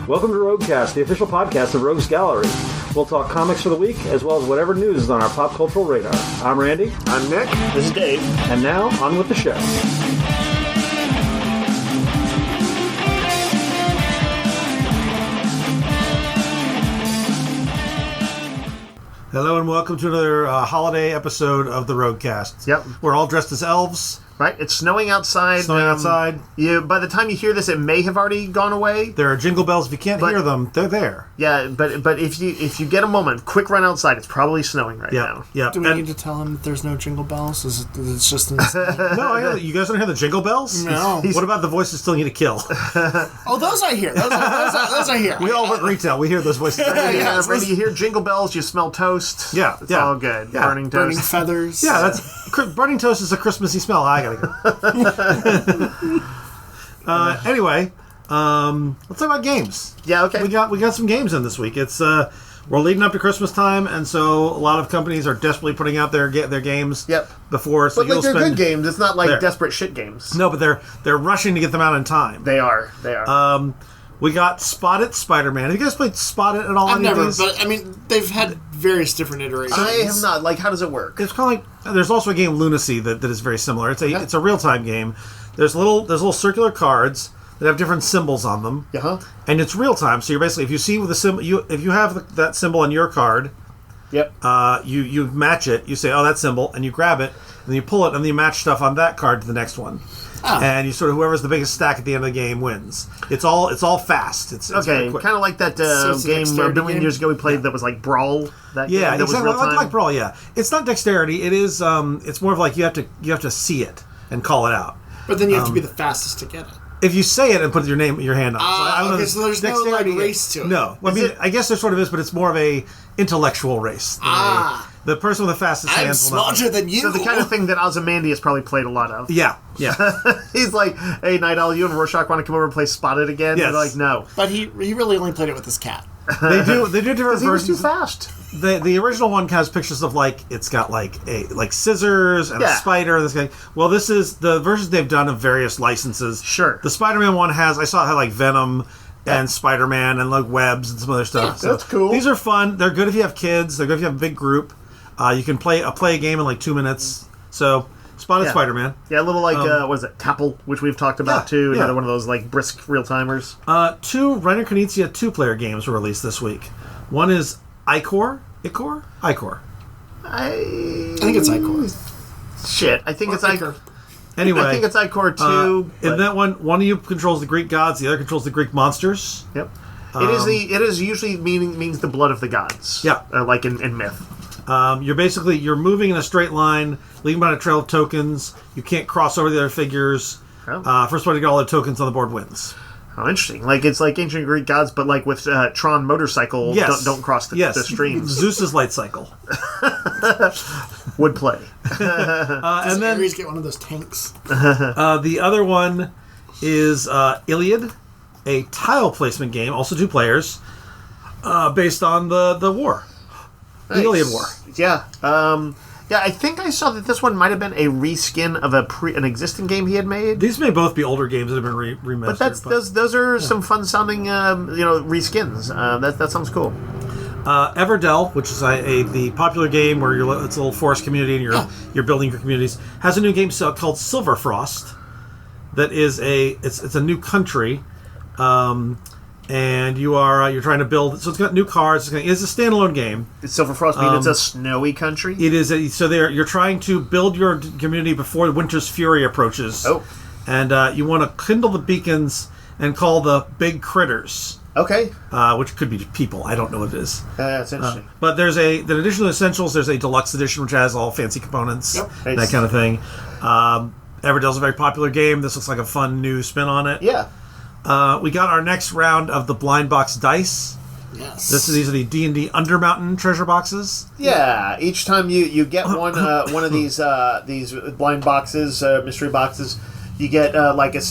Welcome to Roguecast, the official podcast of Rogues Gallery. We'll talk comics for the week, as well as whatever news is on our pop cultural radar. I'm Randy. I'm Nick. This is Dave. And now, on with the show. Hello and welcome to another holiday episode of the Roguecast. Yep. We're all dressed as elves. Right, it's snowing outside. Outside. By the time you hear this, it may have already gone away. There are jingle bells. If you can't hear them, they're there. Yeah, but if you get a moment, quick run outside. It's probably snowing right now. Yeah. Do we need to tell him that there's no jingle bells? It's just in the No, I hear you guys don't hear the jingle bells? No. What about the voices still need to kill? Oh, those I hear. Those I hear. We all work retail. We hear those voices. When you hear jingle bells, you smell toast. Yeah, it's all good. Yeah. Burning toast. Burning feathers. Yeah, burning toast is a Christmassy smell. I gotta go. Anyway, let's talk about games. Yeah, okay. We got some games in this week. It's we're leading up to Christmas time, and so a lot of companies are desperately putting out their games. Yep. Before, so but they're good games. It's not like desperate shit games. No, but they're rushing to get them out in time. They are. We got Spotted Spider-Man. Have you guys played Spotted at all? I've never, but I mean, they've had various different iterations. I have not. Like, how does it work? It's kind of like there's also a game Lunacy that is very similar. It's a real time game. There's little circular cards that have different symbols on them. And it's real time. So you're basically, if you see with the symbol, if you have that symbol on your card, yep. You match it. You say, oh, that symbol, and you grab it, and then you pull it, and then you match stuff on that card to the next one. And you sort of whoever's the biggest stack at the end of the game wins. It's all fast. It's okay, kind of like that game a billion years ago we played that was like Brawl. That game that exactly was real time. like Brawl. Yeah, it's not dexterity. It is. It's more of like you have to see it and call it out. But then you have to be the fastest to get it. If you say it and put your hand on it. I don't know. So there's no like race to it. No, I guess there sort of is, but it's more of a intellectual race. The person with the fastest hands. I'm smarter than you. So the kind of thing that Ozymandias probably played a lot of. Yeah. He's like, hey, Night Owl, you and Rorschach want to come over and play Spotted again? Yes. And they're like, no. But he really only played it with his cat. They do different versions. He was too fast. The original one has pictures of it's got scissors and a spider and this guy. Well, this is the versions they've done of various licenses. Sure. The Spider-Man one I saw it had Venom and Spider-Man and webs and some other stuff. Yeah, that's cool. These are fun. They're good if you have kids. They're good if you have a big group. You can play a game in 2 minutes. So Spotted Spider-Man. Yeah, a little what is it, Tapple, which we've talked about too. Another one of those brisk real timers. 2 Reiner Knizia 2-player games were released this week. One is Icor. I think it's Icor. Shit, I think it's Icor. Anyway, I think it's Icor 2. In that one of you controls the Greek gods, the other controls the Greek monsters. Yep. It is usually means the blood of the gods. Yeah. Like in myth. You're moving in a straight line, leaving behind a trail of tokens. You can't cross over the other figures. First one to get all the tokens on the board wins. Oh, interesting. It's like ancient Greek gods, but with Tron motorcycle, don't cross the streams. Zeus's light cycle. Would play. And then Ares get one of those tanks. The other one is Iliad, a tile placement game, also 2 players, based on the war. Nice. The Iliad War. Yeah. I think I saw that this one might have been a reskin of an existing game he had made. These may both be older games that have been remastered. But those are some fun sounding reskins. That sounds cool. Everdell, which is the popular game where it's a little forest community and you're building your communities, has a new game called Silverfrost. That is it's a new country. And you're trying to build. So it's got new cards. It's a standalone game. Does Silverfrost mean it's a snowy country? It is. You're trying to build your community before winter's fury approaches. Oh, and you want to kindle the beacons and call the big critters. Okay. Which could be people. I don't know what it is. That's interesting. But there's the additional essentials. There's a deluxe edition which has all fancy components. Yep. That kind of thing. Everdell's a very popular game. This looks like a fun new spin on it. Yeah. We got our next round of the blind box dice. Yes. These are the D&D Undermountain treasure boxes. Yeah. Each time you get one of these blind boxes, mystery boxes, you get a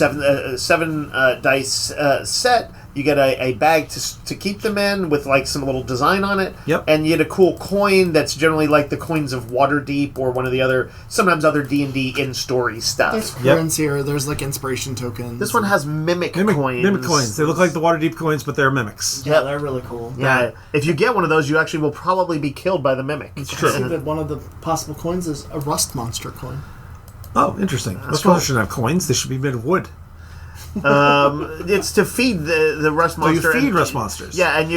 seven dice set You get a bag to keep them in with like some little design on it. Yep. And you get a cool coin that's generally like the coins of Waterdeep or one of the other, sometimes other D&D in-story stuff. There's currency or there's like inspiration tokens. This one has mimic coins. Mimic coins. They look like the Waterdeep coins, but they're mimics. Yeah, they're really cool. Yeah. If you get one of those, you actually will probably be killed by the mimic. It's true. I see that one of the possible coins is a rust monster coin. Oh, interesting. Rust monsters shouldn't have coins. They should be made of wood. It's to feed the rust monster. Oh, you feed rust monsters. Yeah, and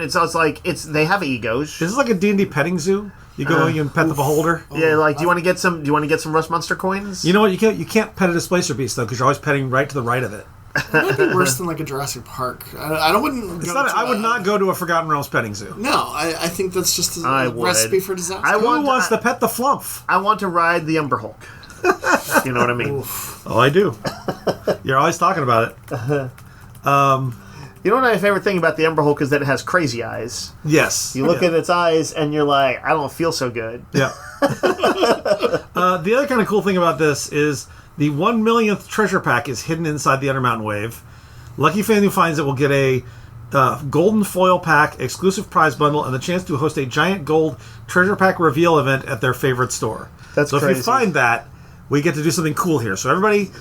it's also like they have egos. Is this like a D&D petting zoo? You go and pet the beholder. Yeah, like do you want to get some rust monster coins? You know what? You can't pet a displacer beast though, because you're always petting right to the right of it. It might be worse than like a Jurassic Park. I wouldn't. I would not go to a Forgotten Realms petting zoo. No, I think that's just a recipe for disaster. Who wants to pet the Flumph? I want to ride the Umber Hulk. You know what I mean? Oh, I do. You're always talking about it. You know what my favorite thing about the Umber Hulk is that it has crazy eyes. Yes. You look at its eyes and you're like, I don't feel so good. Yeah. The other kind of cool thing about this is the 1 millionth treasure pack is hidden inside the Undermountain Wave. Lucky fan who finds it will get a golden foil pack, exclusive prize bundle, and the chance to host a giant gold treasure pack reveal event at their favorite store. That's so crazy. If you find that, we get to do something cool here. So everybody,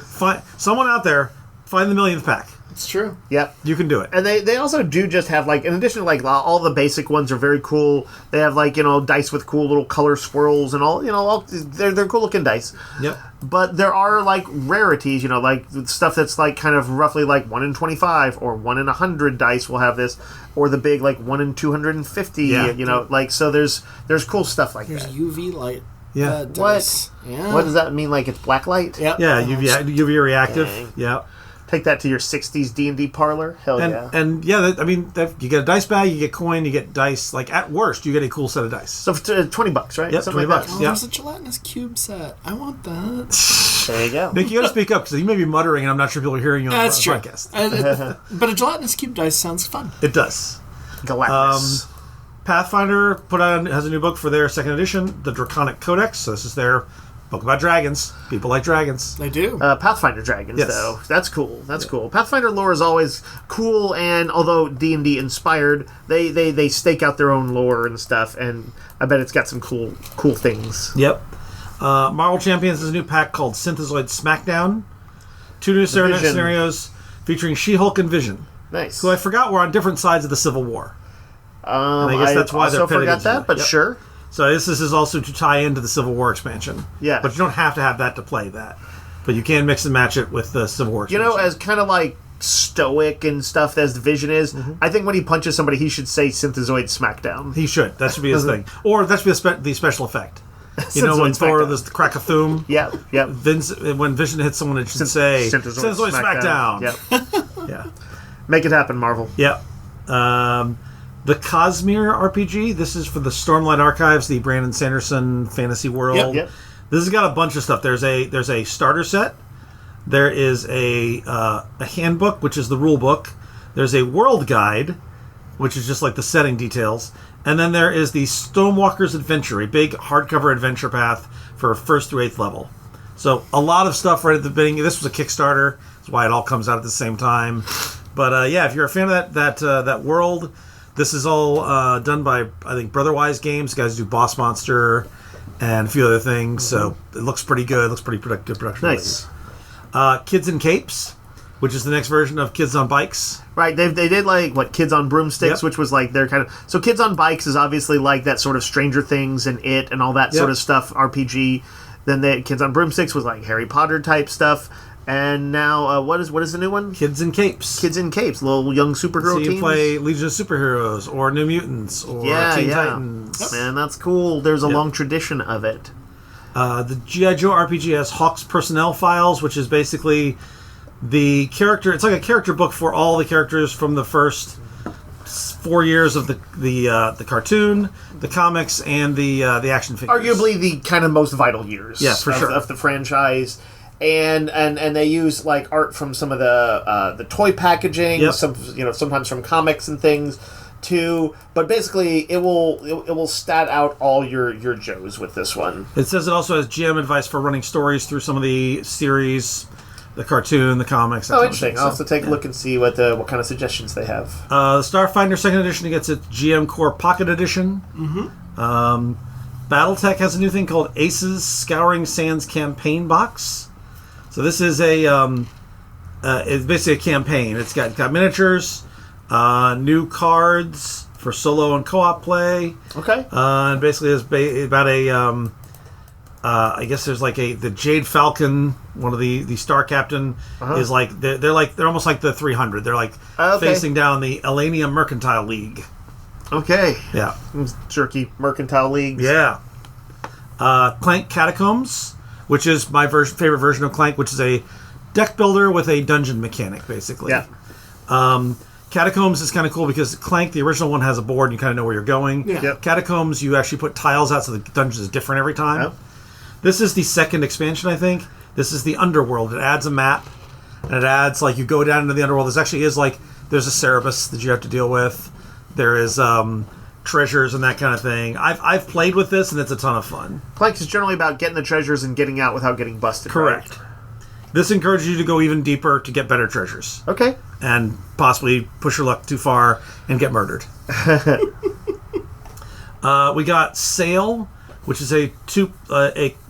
someone out there, find the 1 millionth pack. It's true. Yep. You can do it. And they also do just have, like, in addition to, like, all the basic ones are very cool. They have, like, dice with cool little color swirls and all, they're cool looking dice. Yep. But there are, like, rarities, like, stuff that's, like, kind of roughly, like, 1 in 25 or 1 in 100 dice will have this, or the big, like, 1 in 250, like, so there's cool stuff like There's that. UV light. Yeah. What? Yeah. What does that mean? Like, it's black light? Yep. Yeah, UV reactive. Dang. Yeah. Take that to your 60s D&D parlor. Hell yeah. And yeah, you get a dice bag, you get coin, you get dice. Like, at worst, you get a cool set of dice. So for $20, right? Yep, Something $20. like that. Oh, Yeah. there's a gelatinous cube set. I want that. There you go. Nick, you got to speak up because you may be muttering, and I'm not sure people are hearing you on That's the true. podcast. But a gelatinous cube dice sounds fun. It does. Galactus. Pathfinder has a new book for their second edition, the Draconic Codex. So this is their book about dragons. People like dragons. They do. Pathfinder dragons, Yes. though. That's cool. That's cool. Pathfinder lore is always cool, and although D&D inspired, they stake out their own lore and stuff, and I bet it's got some cool things. Yep. Marvel Champions has a new pack called Synthezoid Smackdown. 2 new scenarios featuring She-Hulk and Vision, Nice. who I forgot were on different sides of the Civil War. I guess that's why they're also pitted forgot against that, each but other. Yep. sure. So this is also to tie into the Civil War expansion. Yeah. But you don't have to have that to play that. But you can mix and match it with the Civil War expansion. As kind of like stoic and stuff as the Vision is, I think when he punches somebody, he should say Synthezoid Smackdown. He should. That should be his thing. Or that should be the special effect. When Synthezoid Thor Smackdown. does the crack-a-thoom, Yep. when Vision hits someone, it should say Synthezoid Smackdown. Yep. Yeah. Make it happen, Marvel. Yep. The Cosmere RPG. This is for the Stormlight Archives, the Brandon Sanderson fantasy world. Yep. This has got a bunch of stuff. There's a starter set. There is a handbook, which is the rule book. There's a world guide, which is just like the setting details. And then there is the Stonewalker's Adventure, a big hardcover adventure path for 1st through 8th level. So a lot of stuff right at the beginning. This was a Kickstarter. That's why it all comes out at the same time. But if you're a fan of that world, this is all done by, I think, Brotherwise Games. The guys do Boss Monster and a few other things. So it looks pretty good. It looks pretty good production. Nice. Kids in Capes, which is the next version of Kids on Bikes. Right, they did like Kids on Broomsticks, Yep. which was like their kind of. So Kids on Bikes is obviously like that sort of Stranger Things and It and all that sort of stuff RPG. Then Kids on Broomsticks was like Harry Potter type stuff, and now what is the new one? Kids in Capes. Kids in Capes, little young superhero So you teams. play Legion of Superheroes or New Mutants or Teen Titans. Man, that's cool. There's a long tradition of it. The G.I. Joe RPG has Hawk's Personnel Files, which is basically the character. It's like a character book for all the characters from the first 4 years of the cartoon, the comics, and the action figures. Arguably the kind of most vital years. Yeah, for sure. Of the franchise. And they use like art from some of the toy packaging, Yep. sometimes from comics and things too. But basically, it will stat out all your Joes with this one. It says it also has GM advice for running stories through some of the series. the cartoon, the comics. Oh, interesting. I'll have to take a look and see what kind of suggestions they have. The Starfinder Second Edition gets its GM Core Pocket Edition. BattleTech has a new thing called Aces Scouring Sands Campaign Box. So this is it's basically a campaign. It's got miniatures, new cards for solo and co-op play. Okay. And basically it's about a I guess there's like the Jade Falcon, one of the Star Captain is like they're almost like the 300. They're like facing down the Elania Mercantile League. Okay. Yeah. Jerky Mercantile Leagues. Yeah. Clank Catacombs, which is my favorite version of Clank, which is a deck builder with a dungeon mechanic, basically. Yeah. Catacombs is kind of cool because Clank, the original one, has a board and you kind of know where you're going. Yeah. Yep. Catacombs, you actually put tiles out so the dungeon is different every time. Yep. This is the second expansion, I think. This is the Underworld. It adds a map, and it adds, like, you go down into the Underworld. There's actually there's a Cerebus that you have to deal with. There is treasures and that kind of thing. I've played with this, and it's a ton of fun. Clank is generally about getting the treasures and getting out without getting busted. Correct. Right? This encourages you to go even deeper to get better treasures. Okay. And possibly push your luck too far and get murdered. We got Sail, which is a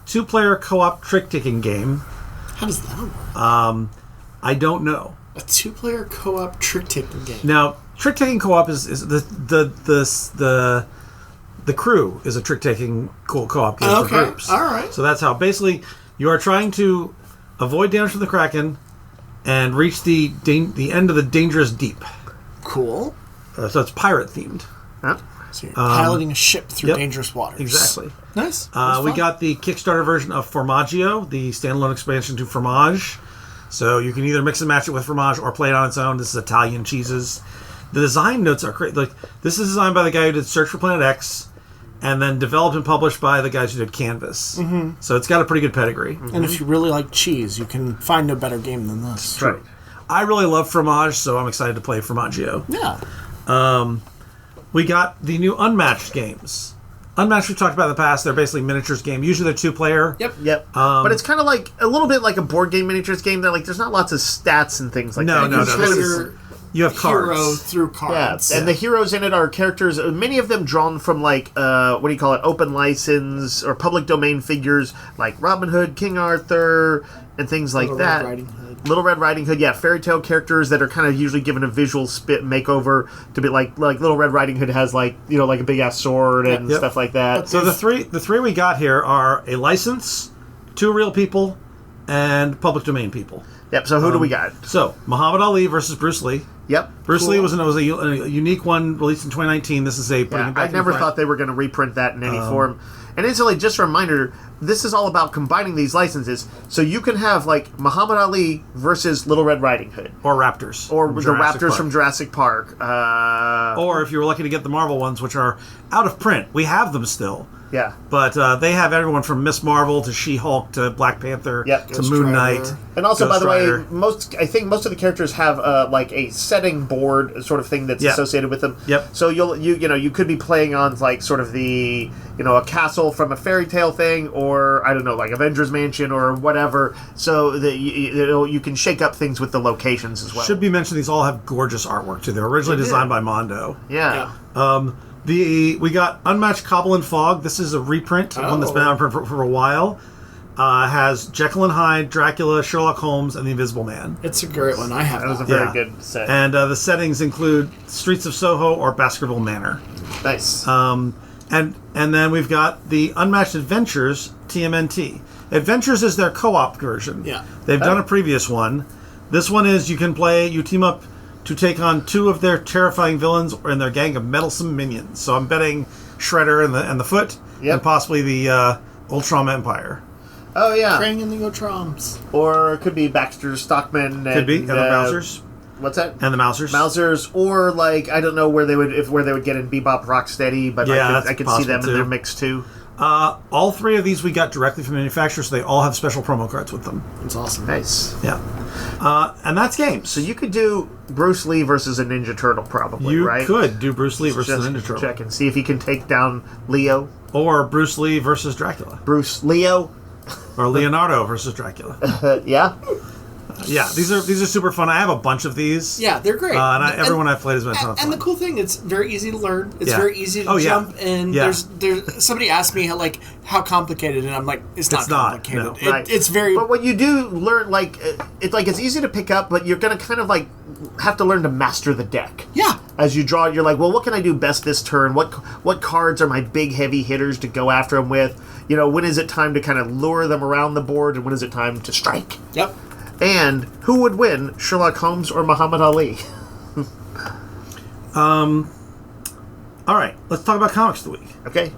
two-player co-op trick-taking game. How does that work? I don't know. A 2-player co-op trick-taking game. Now, trick-taking co-op is the crew is a trick-taking co-op game for groups. All right. So that's how basically you are trying to avoid damage from the Kraken and reach the end of the dangerous deep. Cool. So it's pirate themed. Huh? So you're piloting a ship through dangerous waters. Exactly. Nice. We got the Kickstarter version of Formaggio, the standalone expansion to Fromage. So you can either mix and match it with Fromage or play it on its own. This is Italian cheeses. The design notes are great. Like, this is designed by the guy who did Search for Planet X, and then developed and published by the guys who did Canvas. Mm-hmm. So it's got a pretty good pedigree. And if you really like cheese, you can find no better game than this. Right. I really love Fromage, so I'm excited to play Formaggio. Yeah. We got the new Unmatched games. Unmatched we've talked about in the past. They're basically miniatures game. Usually they're 2-player. Yep. But it's kind of like a little bit like a board game miniatures game. They're like there's not lots of stats and things like that. No. You have cards. Hero through cards. Yeah, and the heroes in it are characters, many of them drawn from like, open license or public domain figures like Robin Hood, King Arthur, and things like that. Little Red Riding Hood, yeah, fairy tale characters that are kind of usually given a visual makeover to be like Little Red Riding Hood has like a big ass sword and stuff like that. So the three we got here are a license, 2 real people, and public domain people. Yep. So who do we got? So Muhammad Ali versus Bruce Lee. Yep. Bruce Lee was a unique one released in 2019. This is I never thought they were going to reprint that in any form. And instantly, just a reminder, this is all about combining these licenses. So you can have, like, Muhammad Ali versus Little Red Riding Hood. Or Raptors. Or the Raptors from Jurassic Park. Or if you were lucky to get the Marvel ones, which are out of print. We have them still. Yeah. But they have everyone from Miss Marvel to She-Hulk to Black Panther to Moon Knight. And also, Ghost by the Rider. way, I think most of the characters have like a setting board sort of thing that's associated with them. Yep. So you could be playing on like sort of the a castle from a fairy tale thing, or I don't know, like Avengers Mansion or whatever. So that you can shake up things with the locations as well. Should be mentioned, these all have gorgeous artwork too. They're originally designed by Mondo. Yeah. We got Unmatched Cobble and Fog. This is a reprint, one that's been out for a while. Has Jekyll and Hyde, Dracula, Sherlock Holmes, and the Invisible Man. It's a great one. I have that. Was a very good set. And the settings include Streets of Soho or Baskerville Manor. Nice. And then we've got the Unmatched Adventures, TMNT. Adventures is their co-op version. Yeah. They've done a previous one. This one is you team up to take on 2 of their terrifying villains and their gang of meddlesome minions. So I'm betting Shredder and the Foot, and possibly the Ultron Empire. Oh, yeah. Krang and the Ultrons. Or it could be Baxter Stockman. Could be, and the Mousers. What's that? And the Mousers. Mousers, or like I don't know where they would get in Bebop Rocksteady, but I could see them in their mix too. All 3 of these we got directly from manufacturers, so they all have special promo cards with them. That's awesome. Nice. Yeah. And that's games. So you could do Bruce Lee versus a Ninja Turtle, probably, right? You could do Bruce Lee versus a Ninja Turtle. Check and see if he can take down Leo. Or Bruce Lee versus Dracula. Bruce Leo. Or Leonardo versus Dracula. Yeah. Yeah, these are super fun. I have a bunch of these. Yeah, they're great. Everyone I've played has been a ton of fun. And the cool thing, it's very easy to learn. It's very easy to jump. And there's somebody asked me how complicated, and I'm like, it's not complicated. No. It's very. But what you do learn, it's easy to pick up, but you're going to kind of have to learn to master the deck. Yeah. As you draw, you're like, well, what can I do best this turn? What cards are my big heavy hitters to go after them with? When is it time to kind of lure them around the board, and when is it time to strike? Yep. And who would win, Sherlock Holmes or Muhammad Ali? All right, let's talk about comics of the week. Okay.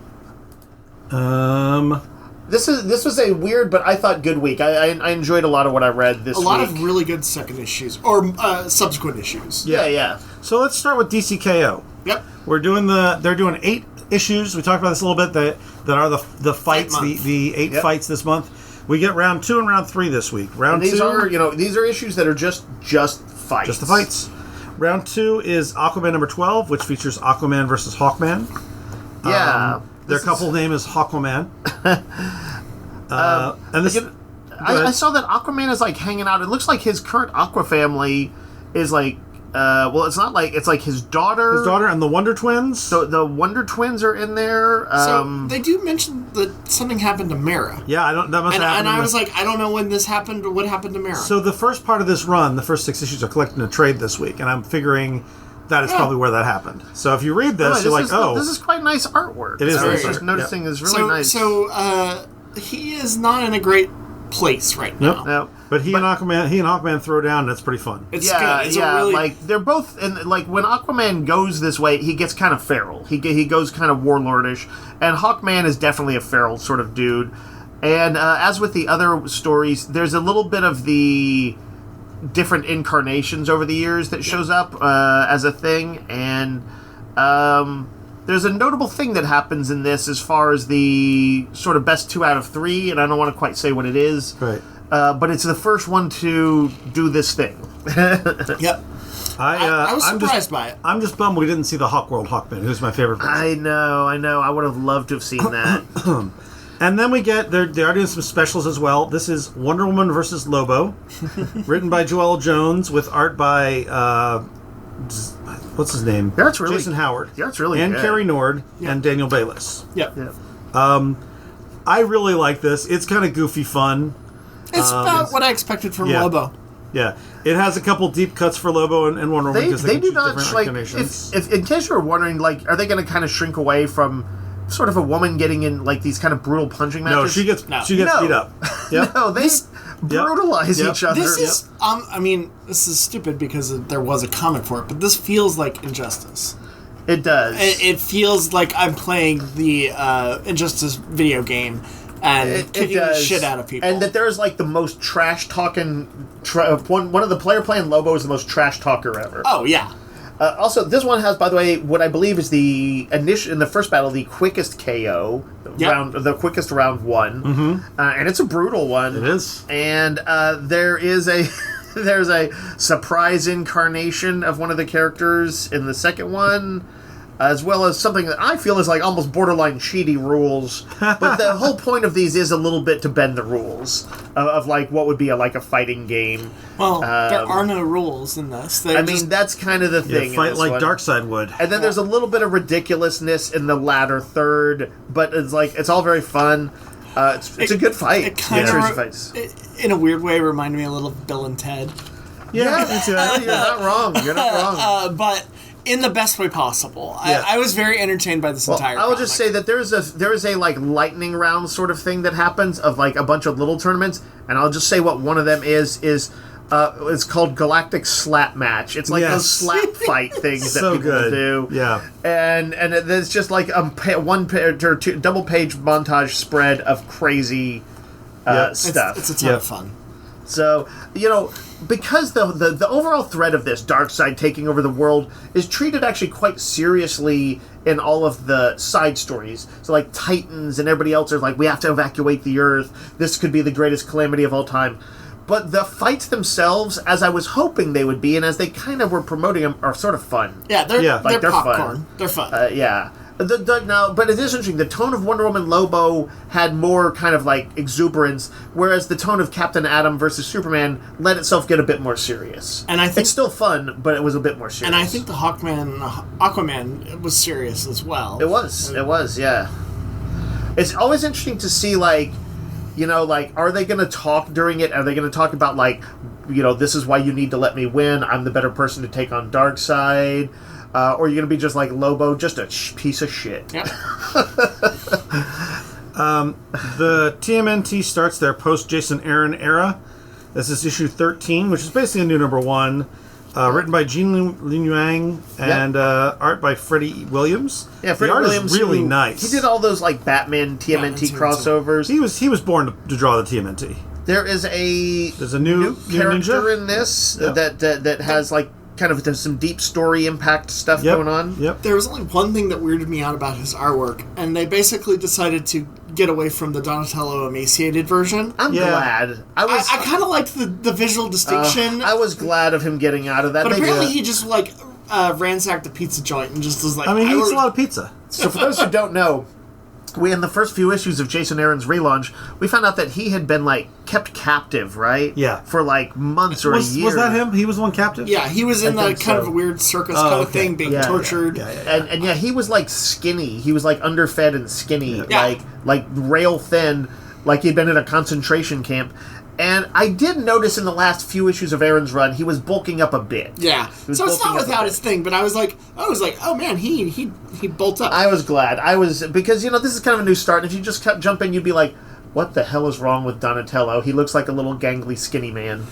This was a weird, but I thought good week. I enjoyed a lot of what I read this week. A lot of really good second issues or subsequent issues. Yeah. So let's start with DCKO. Yep. They're doing 8 issues. We talked about this a little bit. That are the fights, the 8 fights this month. We get round 2 and round 3 this week. These are issues that are just fights. Just the fights. Round 2 is Aquaman number 12, which features Aquaman versus Hawkman. Yeah. Their couple name is Hawkman. And this. I saw that Aquaman is hanging out. It looks like his current Aqua family is it's not it's his daughter. His daughter and the Wonder Twins. So the Wonder Twins are in there. So they do mention that something happened to Mara. Yeah, that must have happened. And I was like, I don't know when this happened or what happened to Mara. So the first part of this run, the first 6 issues are collecting a trade this week, and I'm figuring that is probably where that happened. So if you read this, you're like, this is quite nice artwork. It is. I was just noticing is really nice. So he is not in a great place right now. No. But he and Aquaman throw down, and it's pretty fun. It's good. It's they're both, and when Aquaman goes this way, he gets kind of feral. He goes kind of warlordish, and Hawkman is definitely a feral sort of dude. And as with the other stories, there's a little bit of the different incarnations over the years that shows up as a thing, and there's a notable thing that happens in this as far as the sort of best 2 out of 3, and I don't want to quite say what it is. Right. But it's the first one to do this thing. Yep. I was surprised by it. I'm just bummed we didn't see the Hawkworld Hawkman, who's my favorite person. I know. I would have loved to have seen that. And then they are doing some specials as well. This is Wonder Woman versus Lobo, written by Joelle Jones with art by what's his name? That's really Jason Howard. That's really and good. Carrie Nord and Daniel Bayliss. Yep. I really like this. It's kind of goofy fun. It's about what I expected from Lobo. Yeah, it has a couple deep cuts for Lobo and Wonder Woman because they do not if in case you're wondering, are they going to kind of shrink away from sort of a woman getting in these kind of brutal punching matches? No, she gets beat up. Yep. No, they brutalize each other. This is this is stupid because there was a comic for it, but this feels like Injustice. It does. It feels like I'm playing the Injustice video game and kicking the shit out of people. And that there's the most trash talking. One of the player playing Lobo is the most trash talker ever. Oh yeah. Also, this one has, by the way, what I believe is in the first battle, the quickest KO the quickest round 1, and it's a brutal one. It is, and there is a. There's a surprise incarnation of one of the characters in the second one, as well as something that I feel is almost borderline cheaty rules. But the whole point of these is a little bit to bend the rules of what would be a fighting game. Well, there are no rules in this. That's kind of the thing. Fight like Darkseid would. And then there's a little bit of ridiculousness in the latter third, but it's all very fun. It's a good fight. It kind of, in a weird way, reminded me a little of Bill and Ted. Yeah, you're not wrong. You're not wrong. But in the best way possible. Yeah. I was very entertained by this entire. I will just say that there is a lightning round sort of thing that happens of a bunch of little tournaments, and I'll just say what one of them is. It's called Galactic Slap Match. It's those slap fight things that people do. Yeah. And it's just a double page montage spread of crazy stuff. It's a ton of fun. So, because the overall thread of this, Darkseid taking over the world, is treated actually quite seriously in all of the side stories. So, Titans and everybody else are we have to evacuate the Earth. This could be the greatest calamity of all time. But the fights themselves, as I was hoping they would be, and as they kind of were promoting them, are sort of fun. Yeah, they're popcorn. Fun. They're fun. Yeah. No, but it is interesting. The tone of Wonder Woman Lobo had more kind of like exuberance, whereas the tone of Captain Atom versus Superman let itself get a bit more serious. And I think it's still fun, but it was a bit more serious. And I think the Aquaman was serious as well. It was, yeah. It's always interesting to see, like, are they going to talk during it? Are they going to talk about, like, this is why you need to let me win. I'm the better person to take on Darkseid. Or are you going to be just like Lobo, just a piece of shit? Yeah. The TMNT starts their post-Jason Aaron era. This is issue 13, which is basically a new number 1. Written by Gene Lin Yang and art by Freddie Williams. Yeah, Freddie Williams is really nice. He did all those like Batman TMNT crossovers. He was born to draw the TMNT. There's a new character ninja in this that has like kind of there's some deep story impact stuff going on. Yep. There was only one thing that weirded me out about his artwork, and they basically decided to get away from the Donatello emaciated version. I'm glad. I kind of liked the visual distinction. I was glad of him getting out of that. But apparently he just like ransacked a pizza joint and just was like... I mean, he eats a lot of pizza. So for those who don't know, in the first few issues of Jason Aaron's relaunch, we found out that he had been, like, kept captive, right? Yeah. For, like, months or a year. Was that him? He was the one captive? Yeah, he was in that kind of a weird circus kind of thing, being tortured. Yeah. And he was, like, skinny. He was, like, underfed and skinny. Yeah. Like rail thin, like he'd been in a concentration camp. And I did notice in the last few issues of Aaron's run, he was bulking up a bit. Yeah. So it's not without his thing, but I was like, oh man, he bulked up. I was glad. Because, this is kind of a new start, and if you just jump in, you'd be like, what the hell is wrong with Donatello? He looks like a little gangly, skinny man.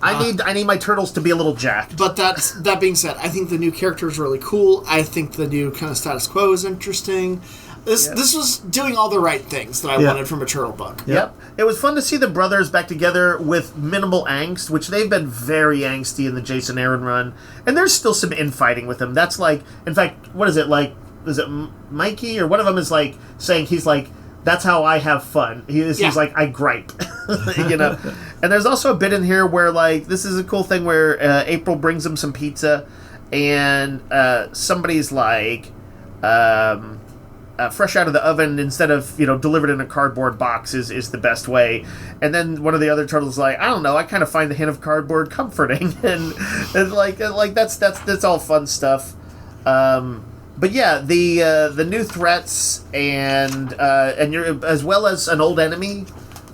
I need my turtles to be a little jacked. But that being said, I think the new character is really cool. I think the new kind of status quo is interesting. This was doing all the right things that I wanted from a turtle book. Yep. It was fun to see the brothers back together with minimal angst, which they've been very angsty in the Jason Aaron run. And there's still some infighting with them. That's like, in fact, what is it, like, is it Mikey? Or one of them is like saying, he's like, that's how I have fun. He's like, I gripe. And there's also a bit in here where, like, this is a cool thing where April brings him some pizza and somebody's like, fresh out of the oven instead of delivered in a cardboard box is the best way. And then one of the other turtles is like, I don't know, I kind of find the hint of cardboard comforting, and like that's all fun stuff. But yeah, the new threats and you're as well as an old enemy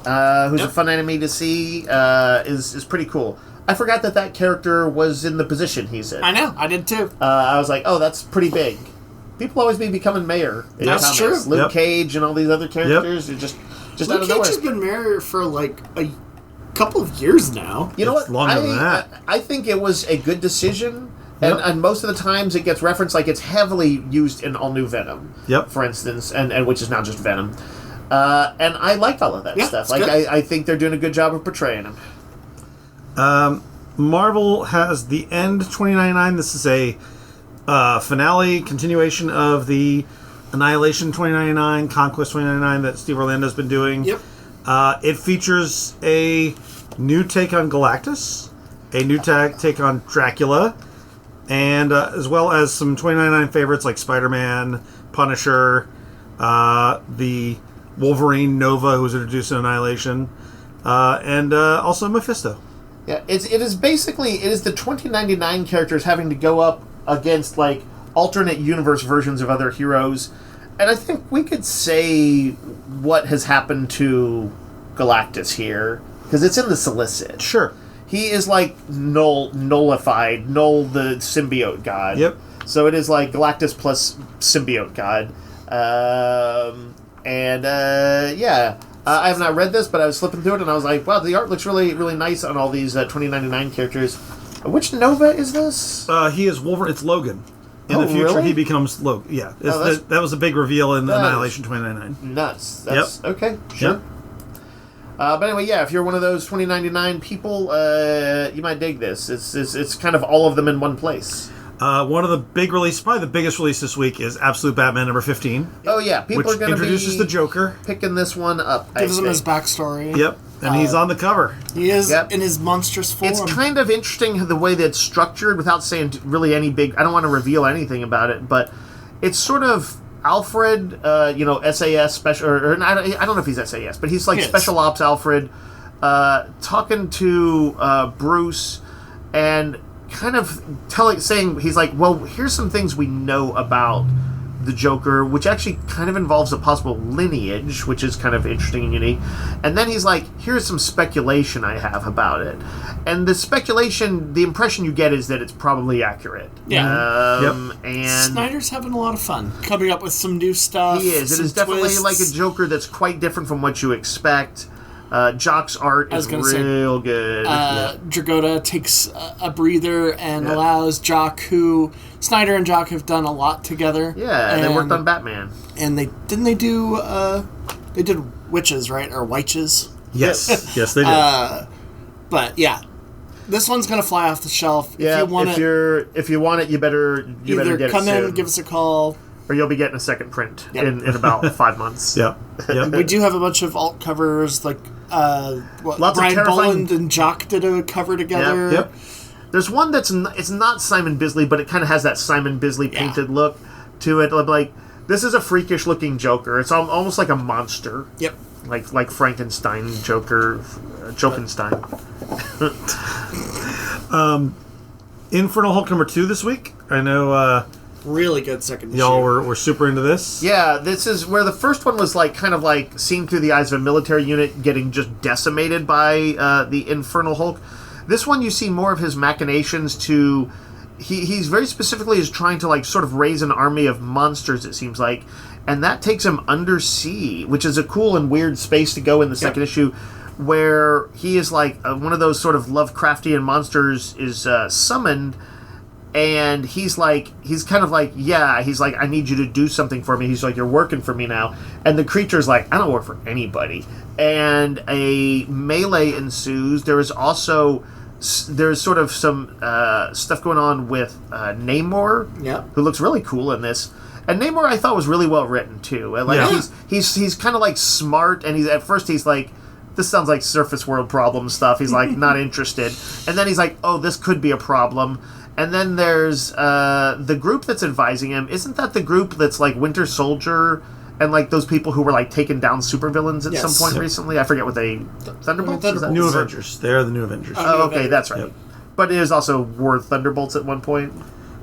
who's a fun enemy to see is pretty cool. I forgot that character was in the position he's in. I know, I did too. I was like, oh, that's pretty big. People always be becoming mayor. That's true. Luke Cage and all these other characters are just Luke out of nowhere. Cage has been mayor for like a couple of years now. You know what? Longer than that. I think it was a good decision, and most of the times it gets referenced. Like it's heavily used in All New Venom, for instance, and which is now just Venom. And I liked all of that stuff. Like I think they're doing a good job of portraying him. Marvel has The End 2099. This is a finale continuation of the Annihilation 2099, Conquest 2099 that Steve Orlando's been doing. Yep. It features a new take on Galactus, a new take on Dracula, and as well as some 2099 favorites like Spider-Man, Punisher, the Wolverine Nova, who's introduced in Annihilation, and also Mephisto. Yeah, it is the 2099 characters having to go up against like alternate universe versions of other heroes, and I think we could say what has happened to Galactus here because it's in the solicit. Sure, he is like nullified, Null the symbiote god. Yep. So it is like Galactus plus symbiote god, I have not read this, but I was flipping through it and I was like, wow, the art looks really, really nice on all these 2099 characters. Which Nova is this? He is Wolverine. It's Logan. In the future, really? He becomes Logan. Yeah, that was a big reveal in Annihilation 2099. Nuts. That's okay. Sure. Yep. But anyway, if you're one of those 2099 people, you might dig this. It's kind of all of them in one place. One of the big releases, probably the biggest release this week, is Absolute Batman number 15. Oh yeah, people are going to be introduces the Joker, picking this one up. Gives him his backstory. Yep, and he's on the cover. He is in his monstrous form. It's kind of interesting the way that it's structured, without saying really any big. I don't want to reveal anything about it, but it's sort of. Alfred, SAS special, or I don't know if he's SAS, but he's like Special Ops Alfred, talking to Bruce, and kind of saying he's like, well, here's some things we know about the Joker, which actually kind of involves a possible lineage, which is kind of interesting and unique. And then he's like, here's some speculation I have about it. And the speculation, the impression you get is that it's probably accurate. Yeah. And Snyder's having a lot of fun coming up with some new stuff. He is. It is definitely twists. Like a Joker that's quite different from what you expect. Jock's art is real good. Dragotta takes a breather and allows Jock, who Snyder and Jock have done a lot together. Yeah, and they worked on Batman. And they did Witches, right? Or Witches? Yes. Yes, they did. But yeah. This one's gonna fly off the shelf. Yeah, if you want it, you better get it soon. Come in, give us a call. Or you'll be getting a second print in about 5 months. Yep. We do have a bunch of alt covers, like lots Brian of terrifying... Boland and Jock did a cover together. Yep. There's one that's it's not Simon Bisley, but it kind of has that Simon Bisley painted look to it. Like, this is a freakish looking Joker. It's almost like a monster. Yep. Like Frankenstein Joker, Jokenstein. Infernal Hulk #2 this week. I know. Really good second issue. Y'all were super into this. Yeah, this is where the first one was kind of seen through the eyes of a military unit getting just decimated by the Infernal Hulk. This one, you see more of his machinations to... He's very specifically is trying to sort of raise an army of monsters, it seems like, and that takes him undersea, which is a cool and weird space to go in the second issue, where he is one of those sort of Lovecraftian monsters is summoned. And he's kind of I need you to do something for me. He's like, you're working for me now. And the creature's like, I don't work for anybody. And a melee ensues. There's sort of some stuff going on with Namor, who looks really cool in this. And Namor, I thought, was really well written too. He's kind of smart, and at first he's like, this sounds like surface world problem stuff. He's not interested. And then he's like, oh, this could be a problem. And then there's the group that's advising him. Isn't that the group that's Winter Soldier and those people who were taking down supervillains at some point recently? I forget what they... Thunderbolts? New Avengers. They're the New Avengers. Oh, okay, that's right. Yep. But it is also were Thunderbolts at one point.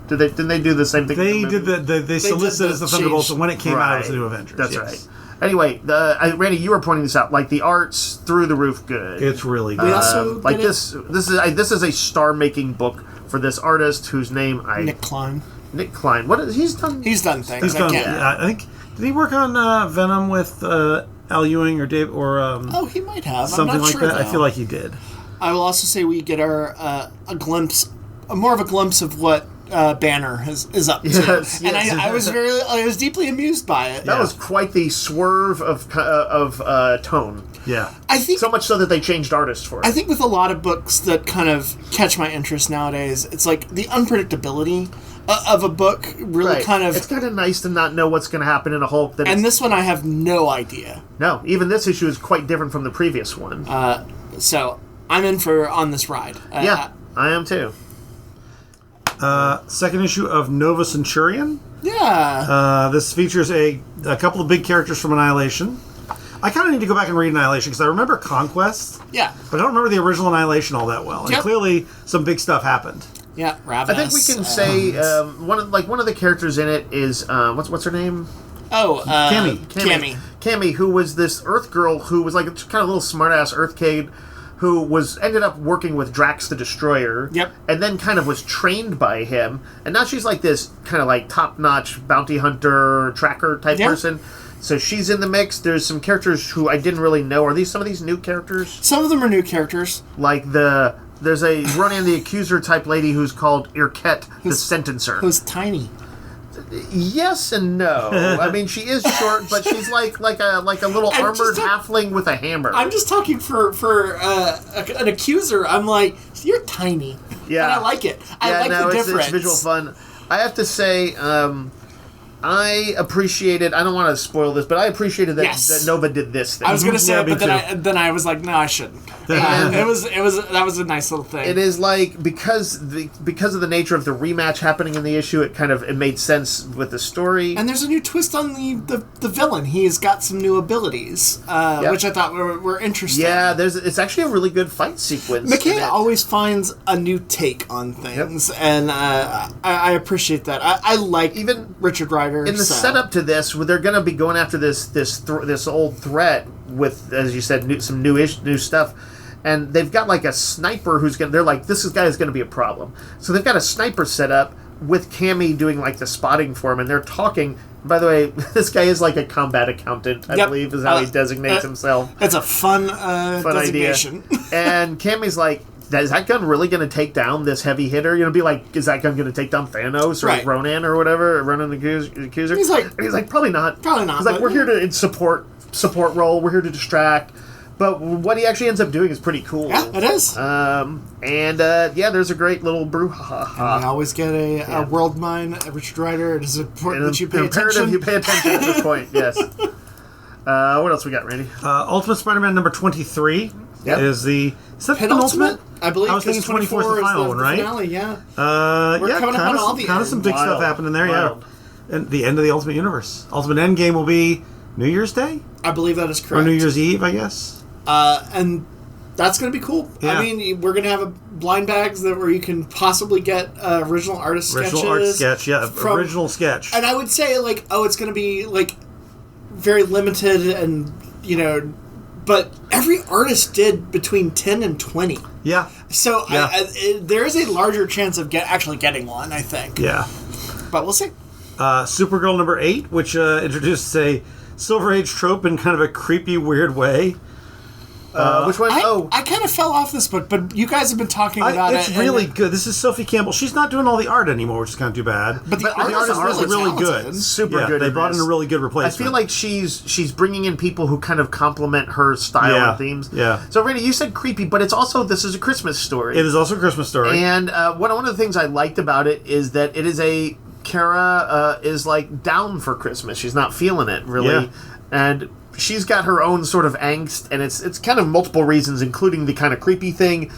Didn't they do the same thing? They solicited as the Thunderbolts, and when it came out, it was the New Avengers. That's right. Anyway, Randy, you were pointing this out. The art's through the roof good. It's really good. We also this is a star-making book for this artist whose name Nick Klein. Nick Klein. What is he's done? He's done things. He's done. I think did he work on Venom with Al Ewing or Dave or? He might have something I'm not like sure, that. though. I feel like he did. I will also say we get our more of a glimpse of what Banner is up to. Yes, and I was deeply amused by it. That was quite the swerve of tone. Yeah, I think so much so that they changed artists for it. I think with a lot of books that kind of catch my interest nowadays, it's the unpredictability of a book really kind of... It's kind of nice to not know what's going to happen in a Hulk. And this one I have no idea. No, even this issue is quite different from the previous one. So I'm in on this ride. I am too. Second issue of Nova Centurion. Yeah. This features a couple of big characters from Annihilation. I kind of need to go back and read Annihilation because I remember Conquest. Yeah. But I don't remember the original Annihilation all that well. And clearly some big stuff happened. Yeah, Ravenous. I think we can say one of the characters in it is what's her name? Oh, Cammy, who was this Earth girl who was kind of a little smart-ass Earth kid who ended up working with Drax the Destroyer. Yep. And then kind of was trained by him. And now she's this kind of top-notch bounty hunter, tracker type person. So she's in the mix. There's some characters who I didn't really know. Are some of these new characters? Some of them are new characters. There's a Ronan the Accuser type lady who's called Irkette the Sentencer. Who's tiny. Yes and no. I mean, she is short, but she's like a little armored halfling with a hammer. I'm just talking for an accuser. I'm like, you're tiny. Yeah, and I like it. I like the difference. It's visual fun. I have to say, I appreciated. I don't want to spoil this, but I appreciated that Nova did this thing. I was going to say it, but then I was like, no, I shouldn't. That was a nice little thing. It is like because of the nature of the rematch happening in the issue, it made sense with the story. And there's a new twist on the villain. He's got some new abilities, which I thought were interesting. Yeah, it's actually a really good fight sequence. McKay always finds a new take on things, and I appreciate that. I like even Richard Rider. In the setup to this, they're going to be going after this old threat with, as you said, some new stuff, and they've got like a sniper who's going. They're like, this guy is going to be a problem. So they've got a sniper set up with Cammy doing like the spotting for him, and they're talking. By the way, this guy is like a combat accountant, I believe, is how he designates himself. It's a fun designation. Idea. And Cammy's like, is that gun really going to take down this heavy hitter? Be like, is that gun going to take down Thanos or Ronan or whatever? Ronan the Accuser? He's like, probably not. Probably not. He's like, we're here to support role. We're here to distract. But what he actually ends up doing is pretty cool. Yeah, it is. There's a great little brouhaha. And we always get a world mine, a Richard Rider. It is important that you pay attention. You pay attention at this point, yes. What else we got, Randy? Ultimate Spider-Man number 23 is the... Is that penultimate? I believe. I was thinking 24 is the final one, right? Finale, yeah. We're coming up on all the kind of some big stuff happening there, yeah. And the end of the Ultimate Universe. Ultimate Endgame will be New Year's Day? I believe that is correct. Or New Year's Eve, I guess. And that's going to be cool. Yeah. I mean, we're going to have blind bags where you can possibly get original artist sketches. Original art sketch, yeah. Original sketch. And I would say, it's going to be, very limited and, but every artist did between 10 and 20. Yeah. So there is a larger chance of actually getting one, I think. Yeah. But we'll see. Supergirl number 8, which introduced a Silver Age trope in kind of a creepy, weird way. Which one? I kind of fell off this book, but you guys have been talking about it. It's really good. This is Sophie Campbell. She's not doing all the art anymore, which is kind of too bad. But the artist is really good. Super good. They brought in a really good replacement. I feel like she's bringing in people who kind of complement her style and themes. Yeah. So, Randy, you said creepy, but this is a Christmas story. It is also a Christmas story. And one of the things I liked about it is that it is Kara is down for Christmas. She's not feeling it, really. Yeah. And she's got her own sort of angst, and it's kind of multiple reasons, including the kind of creepy thing.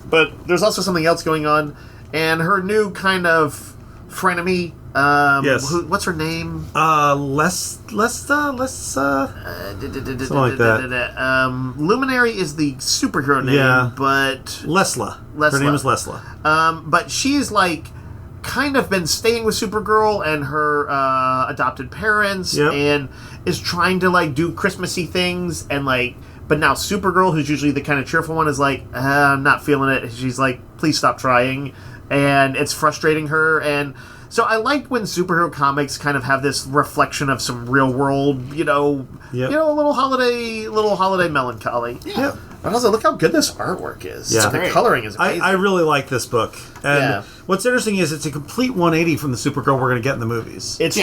But there's also something else going on, and her new kind of frenemy. What's her name? Something like that. Luminary is the superhero name, but Lesla. Her name is Lesla. But she's kind of been staying with Supergirl and her adopted parents, and is trying to do Christmassy things, and but now Supergirl, who's usually the kind of cheerful one, is I'm not feeling it. She's please stop trying, and it's frustrating her. And so I like when superhero comics kind of have this reflection of some real world, a little holiday melancholy. Yeah. But also, look how good this artwork is. Yeah. The coloring is amazing. I really like this book. And what's interesting is it's a complete 180 from the Supergirl we're going to get in the movies. It's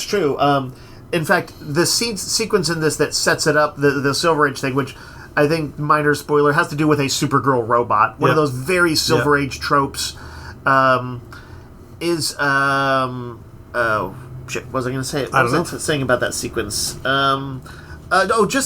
true. In fact, the sequence in this that sets it up, the Silver Age thing, which I think, minor spoiler, has to do with a Supergirl robot. One of those very Silver Age tropes is... what was I going to say? What was I saying about that sequence? Just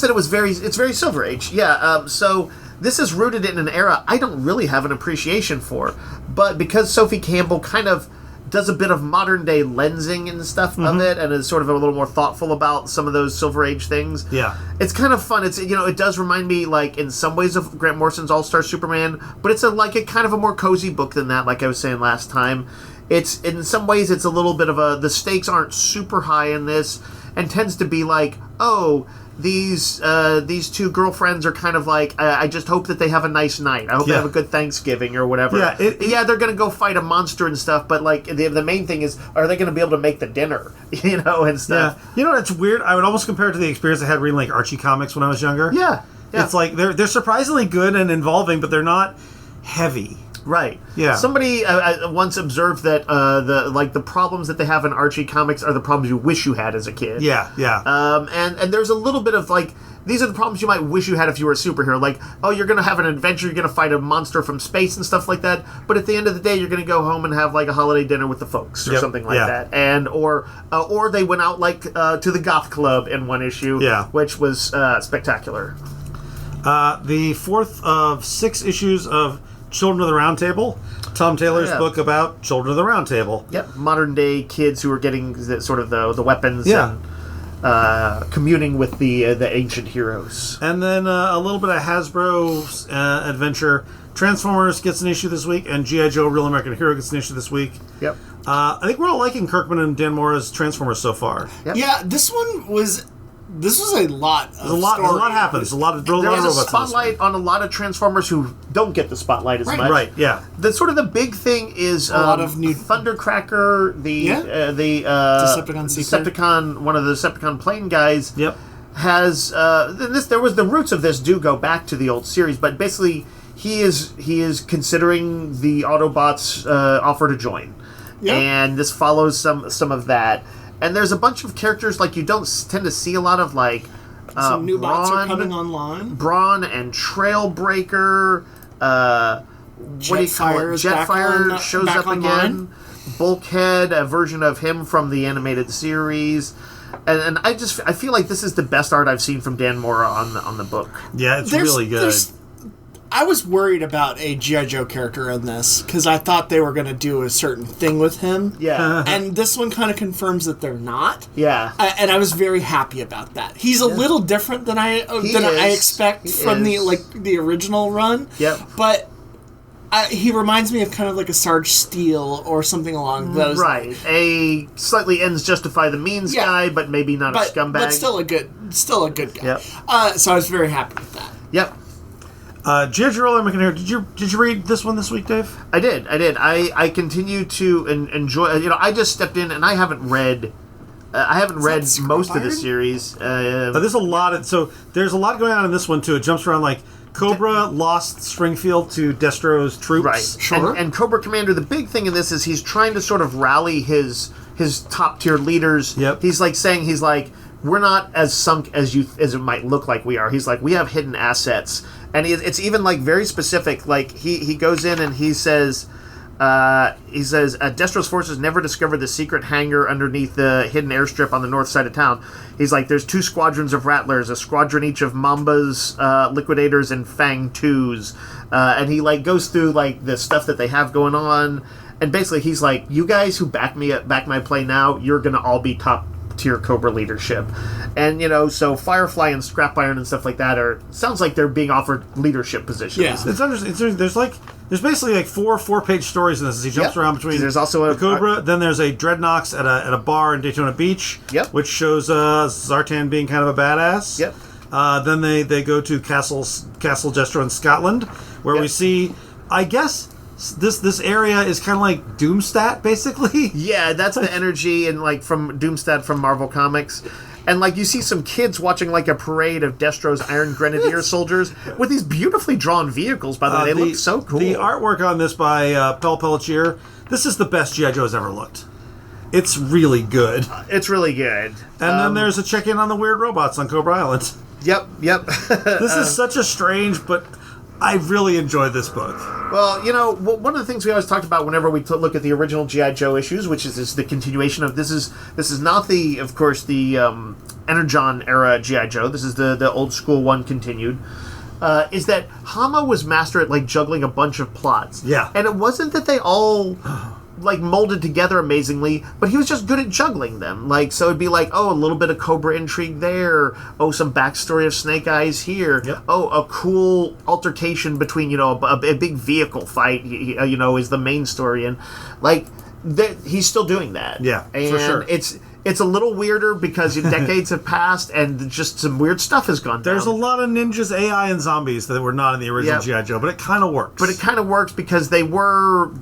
that it's very Silver Age. Yeah, so this is rooted in an era I don't really have an appreciation for. But because Sophie Campbell kind of does a bit of modern day lensing and stuff of it, and is sort of a little more thoughtful about some of those Silver Age things. Yeah, it's kind of fun. It's it does remind me in some ways of Grant Morrison's All-Star Superman, but it's a kind of a more cozy book than that. Like I was saying last time, it's in some ways it's a little bit of the stakes aren't super high in this, and tends to be these two girlfriends are kind of I just hope that they have a nice night. I hope they have a good Thanksgiving or whatever. Yeah, they're going to go fight a monster and stuff, but the main thing is, are they going to be able to make the dinner, and stuff. Yeah. It's weird. I would almost compare it to the experience I had reading Archie comics when I was younger. Yeah. It's they're surprisingly good and involving, but they're not heavy. Right. Yeah. Somebody once observed that the problems that they have in Archie comics are the problems you wish you had as a kid. Yeah. And there's a little bit of like, these are the problems you might wish you had if you were a superhero. Like, oh, you're going to have an adventure, you're going to fight a monster from space and stuff like that. But at the end of the day, you're going to go home and have like a holiday dinner with the folks or something like that. And or they went out like to the goth club in one issue, which was spectacular. The fourth of 6 issues of Children of the Round Table, Tom Taylor's book about Children of the Round Table. Yep, modern day kids who are getting the weapons and communing with the ancient heroes. And then a little bit of Hasbro adventure. Transformers gets an issue this week, and G.I. Joe Real American Hero gets an issue this week. Yep. I think we're all liking Kirkman and Dan Mora's Transformers so far. Yep. Yeah, this was a lot of a lot happens. There was a spotlight on a lot of Transformers who don't get the spotlight as much. Right, yeah. The big thing is a lot of new Thundercracker, the Decepticon, one of the Decepticon plane guys. Yep. Has the roots of this do go back to the old series, but basically he is considering the Autobots' offer to join, and this follows some of that. And there's a bunch of characters like you don't tend to see a lot of, like some new bots are coming online. Brawn and Trailbreaker. Jetfire shows up again. Bulkhead, a version of him from the animated series. And I feel like this is the best art I've seen from Dan Mora on the book. Yeah, it's really good. I was worried about a G.I. Joe character in this because I thought they were going to do a certain thing with him. Yeah. And this one kind of confirms that they're not. Yeah. And I was very happy about that. He's a little different than I expect from the original run. Yep. But he reminds me of kind of like a Sarge Steele or something along those lines. Right. A slightly ends justify the means guy, but maybe not a scumbag. But still a good guy. Yep. So I was very happy with that. Yep. G.I. Joe Real American Hero, did you read this one this week, Dave? I did. I continue to enjoy. I just stepped in and I haven't read most of the series. There's a lot going on in this one too. It jumps around like Cobra lost Springfield to Destro's troops. Right. Sure. And Cobra Commander, the big thing in this is he's trying to sort of rally his top tier leaders. Yep. He's like, we're not as sunk as it might look like we are. He's like, we have hidden assets. And it's even like very specific. Like he goes in and he says, Destro's forces never discovered the secret hangar underneath the hidden airstrip on the north side of town. He's like, there's 2 squadrons of Rattlers, a squadron each of Mamba's Liquidators and Fang 2s. And he like goes through like the stuff that they have going on. And basically he's like, you guys who back my play now, you're going to all be top tier Cobra leadership. And so Firefly and Scrap Iron and stuff like that sounds like they're being offered leadership positions. Yeah. It's interesting. There's basically like 4-page stories in this as he jumps around between. There's also the Cobra, then there's a Dreadnoks at a bar in Daytona Beach, which shows Zartan being kind of a badass. Yep. Then they go to Castle Destro in Scotland, where we see, I guess, this area is kind of like Doomstat, basically. Yeah, that's the energy from Doomstat from Marvel Comics. And you see some kids watching like a parade of Destro's Iron Grenadier soldiers with these beautifully drawn vehicles, by the way. They look so cool. The artwork on this by Pel Pelletier, this is the best G.I. Joe's ever looked. It's really good. It's really good. And then there's a check-in on the weird robots on Cobra Island. Yep. This is such a strange, but I really enjoyed this book. Well, one of the things we always talked about whenever we look at the original G.I. Joe issues, which is the continuation of this is not the Energon era G.I. Joe. This is the old school one continued. Is that Hama was master at juggling a bunch of plots. Yeah. And it wasn't that they all molded together amazingly, but he was just good at juggling them. So it'd be a little bit of Cobra intrigue there. Oh, some backstory of Snake Eyes here. Yep. Oh, a cool altercation between, a big vehicle fight, is the main story. And, he's still doing that. Yeah, and for sure. It's a little weirder because decades have passed and just some weird stuff has gone down. There's a lot of ninjas, AI, and zombies that were not in the original G.I. Joe, but it kind of works. But it kind of works because they were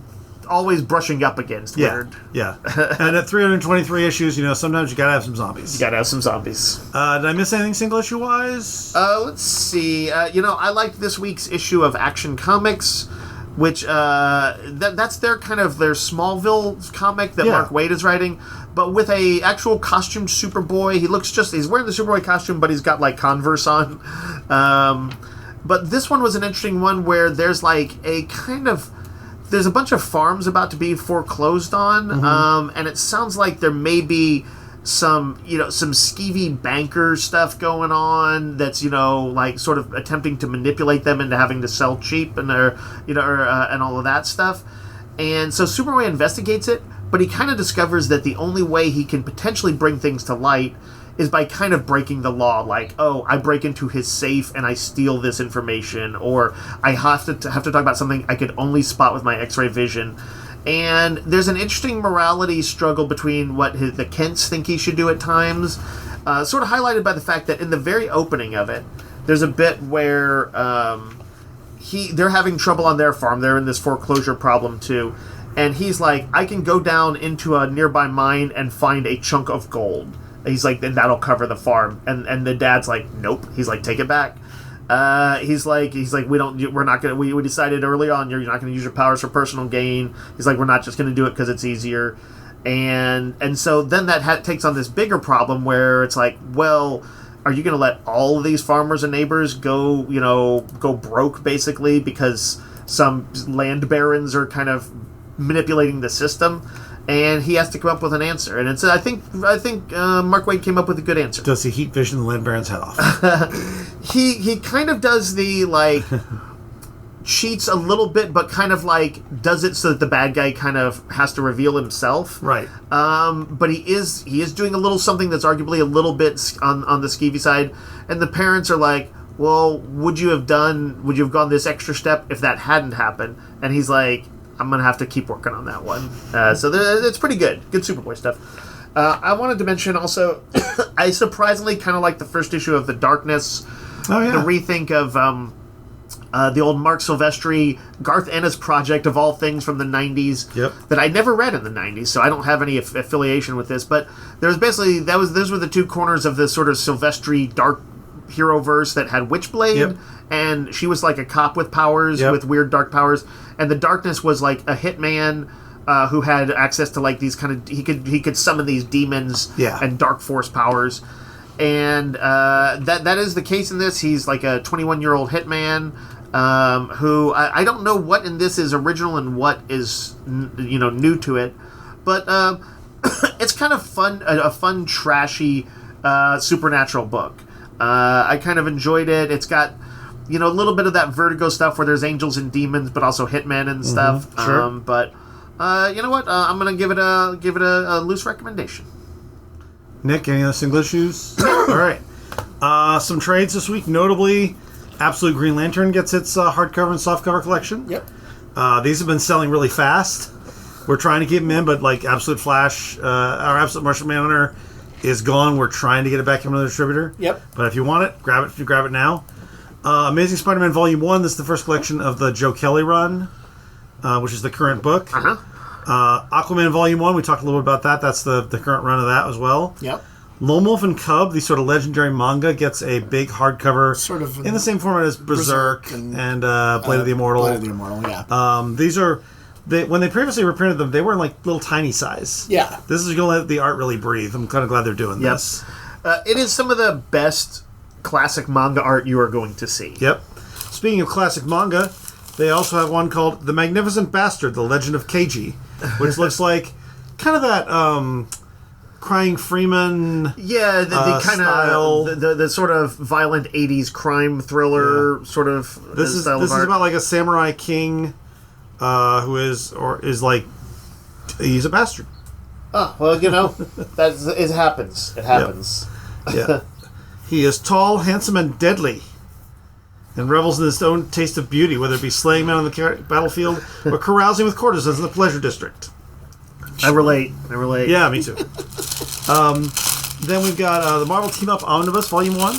always brushing up against weird. Yeah. And at 323 issues, sometimes you gotta have some zombies. Did I miss anything single issue wise? Let's see. I liked this week's issue of Action Comics, which that's their kind of their Smallville comic that Mark Waid is writing, but with a actual costumed Superboy. He's wearing the Superboy costume, but he's got like Converse on. But this one was an interesting one where there's like there's a bunch of farms about to be foreclosed on, and it sounds like there may be some skeevy banker stuff going on that's like sort of attempting to manipulate them into having to sell cheap and and all of that stuff. And so Superboy investigates it, but he kind of discovers that the only way he can potentially bring things to light is by kind of breaking the law, like, oh, I break into his safe and I steal this information, or I have to talk about something I could only spot with my X-ray vision. And there's an interesting morality struggle between what the Kents think he should do at times, sort of highlighted by the fact that in the very opening of it, there's a bit where they're having trouble on their farm. They're in this foreclosure problem too. And he's like, I can go down into a nearby mine and find a chunk of gold. He's like, then that'll cover the farm. And the dad's like, nope. He's like, take it back. He's like, we decided early on you're not going to use your powers for personal gain. He's like, we're not just going to do it because it's easier. And so then that takes on this bigger problem where it's like, well, are you going to let all of these farmers and neighbors go broke basically because some land barons are kind of manipulating the system? And he has to come up with an answer, and I think Mark Waid came up with a good answer. Does he heat vision the land baron's head off? He kind of does the like cheats a little bit, but kind of like does it so that the bad guy kind of has to reveal himself. Right. But he is doing a little something that's arguably a little bit on the skeevy side, and the parents are like, well, would you have gone this extra step if that hadn't happened? And he's like, I'm going to have to keep working on that one. So it's pretty good. Good Superboy stuff. I wanted to mention also, I surprisingly kind of like the first issue of The Darkness. Oh, yeah. The rethink of the old Mark Silvestri, Garth Ennis project of all things from the 90s. Yep. That I never read in the 90s, so I don't have any affiliation with this. But there was basically, those were the two corners of this sort of Silvestri dark hero verse that had Witchblade. Yep. And she was like a cop with powers, with weird dark powers. And the Darkness was like a hitman who had access to like these kind of he could summon these demons and dark force powers. And that is the case in this. He's like a 21-year-old hitman who I don't know what in this is original and what is new to it, but it's kind of fun, a fun trashy supernatural book. I kind of enjoyed it. It's got a little bit of that Vertigo stuff where there's angels and demons, but also hitmen and stuff. Sure. But you know what? I'm gonna give it a loose recommendation. Nick, any other single issues? All right. Some trades this week, notably, Absolute Green Lantern gets its hardcover and softcover collection. Yep. These have been selling really fast. We're trying to keep them in, but like Absolute Flash, our Absolute Martian Manhunter is gone. We're trying to get it back from another distributor. Yep. But if you want it, grab it now. Amazing Spider-Man Volume 1, this is the first collection of the Joe Kelly run, which is the current book. Aquaman Volume 1, we talked a little bit about that. That's the current run of that as well. Yep. Lone Wolf and Cub, the sort of legendary manga, gets a big hardcover sort of in the same format as Berserk and Blade of the Immortal. Blade of the Immortal, yeah. These are... when they previously reprinted them, they were in like little tiny size. Yeah. This is going to let the art really breathe. I'm kind of glad they're doing this. It is some of the best classic manga art you are going to see. Yep. Speaking of classic manga, they also have one called The Magnificent Bastard, The Legend of Keiji, which looks like kind of that Crying Freeman the kind of the sort of violent 80s crime thriller sort of this is about like a samurai king who is like he's a bastard. Oh, well, it happens. It happens. Yeah. He is tall, handsome, and deadly, and revels in his own taste of beauty, whether it be slaying men on the battlefield or carousing with courtesans in the pleasure district. I relate. Yeah, me too. Then we've got the Marvel Team-Up Omnibus Volume 1.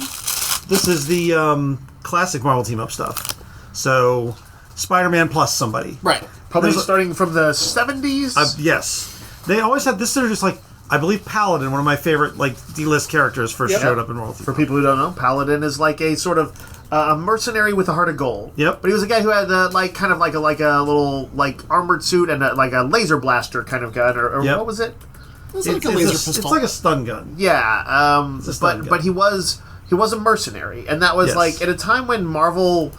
This is the classic Marvel Team-Up stuff. So, Spider-Man plus somebody. Right. Probably starting from the 70s? Yes. They always had this. They're just like, I believe Paladin, one of my favorite D-list characters, first showed up in World 2. For people who don't know, Paladin is like a sort of a mercenary with a heart of gold. Yep. But he was a guy who had kind of like a little armored suit and a laser blaster kind of gun, or what was it? It's like a laser pistol. It's like a stun gun. Yeah. But he was a mercenary, and that was at a time when Marvel,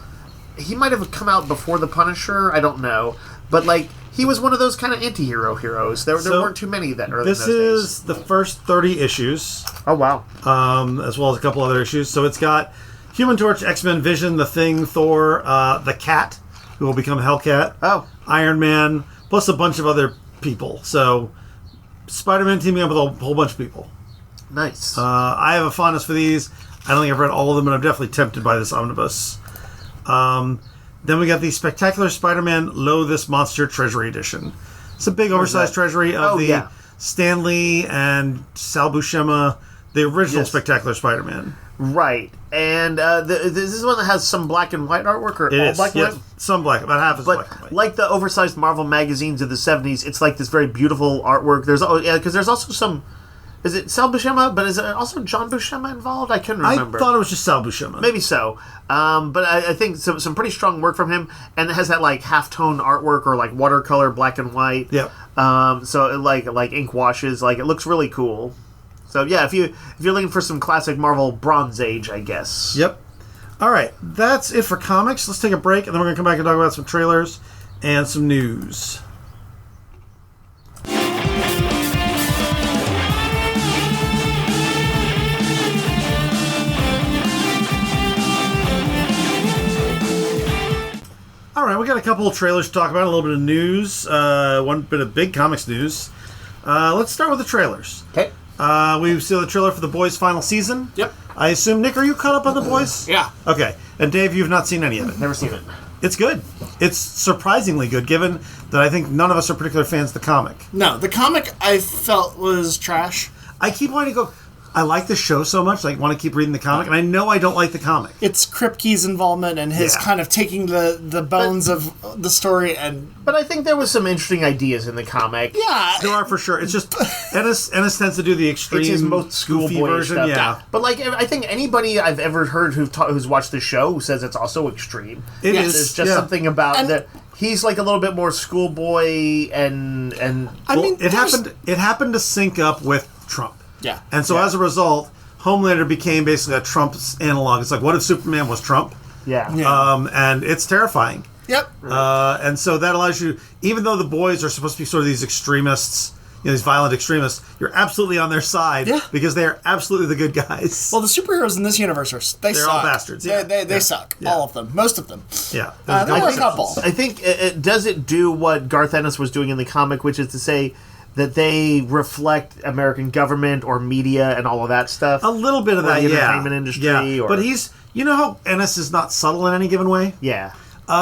he might have come out before the Punisher. I don't know, but he was one of those kind of anti-hero heroes. There weren't too many that early. This is the first 30 issues. Oh wow! As well as a couple other issues. So it's got Human Torch, X-Men, Vision, The Thing, Thor, the Cat, who will become Hellcat. Oh, Iron Man, plus a bunch of other people. So Spider-Man teaming up with a whole bunch of people. Nice. I have a fondness for these. I don't think I've read all of them, but I'm definitely tempted by this omnibus. Then we got the Spectactular Spider-Man This Monster Treasury Edition. It's a big oversized treasury of Stan Lee and Sal Buscema, the original Spectacular Spider-Man. Right. And this is one that has some black and white artwork, or all black and white? Some black, about half is black and white. Like the oversized Marvel magazines of the 70s, it's like this very beautiful artwork. Because there's also some... Is it Sal Buscema? But is it also John Buscema involved? I couldn't remember. I thought it was just Sal Buscema. Maybe so. But I think some pretty strong work from him. And it has that half-tone artwork or watercolor black and white. Yep. So like ink washes. It looks really cool. So yeah, if you're looking for some classic Marvel Bronze Age, I guess. Yep. All right. That's it for comics. Let's take a break, and then we're going to come back and talk about some trailers and some news. All right, we got a couple of trailers to talk about, a little bit of news, one bit of big comics news. Let's start with the trailers. Okay. We see the trailer for The Boys' final season. Yep. I assume, Nick, are you caught up on The Boys? Yeah. Okay. And Dave, you've not seen any of it? Never seen it. It's good. It's surprisingly good, given that I think none of us are particular fans of the comic. No, the comic I felt was trash. I keep wanting to go... I like the show so much, I want to keep reading the comic, and I know I don't like the comic. It's Kripke's involvement and his kind of taking the bones of the story and... But I think there was some interesting ideas in the comic. Yeah. There are for sure. It's just... Ennis tends to do the extreme, it's his most schoolboy version. Stuff. Yeah. But I think anybody I've ever heard who's watched the show says it's also extreme. It is. There's just something about that. He's a little bit more schoolboy and I mean, it happened to sync up with Trump. Yeah. And so as a result, Homelander became basically a Trump's analog. It's like, what if Superman was Trump? Yeah. And it's terrifying. Yep. And so that allows you, even though the boys are supposed to be sort of these extremists, these violent extremists, you're absolutely on their side because they are absolutely the good guys. Well, the superheroes in this universe they're suck. All bastards. Yeah. They suck. Yeah. All of them. Most of them. Yeah. There were a couple. I think does it do what Garth Ennis was doing in the comic, which is to say that they reflect American government or media and all of that stuff. A little bit of that, the entertainment industry. Yeah. But you know how Ennis is not subtle in any given way? Yeah.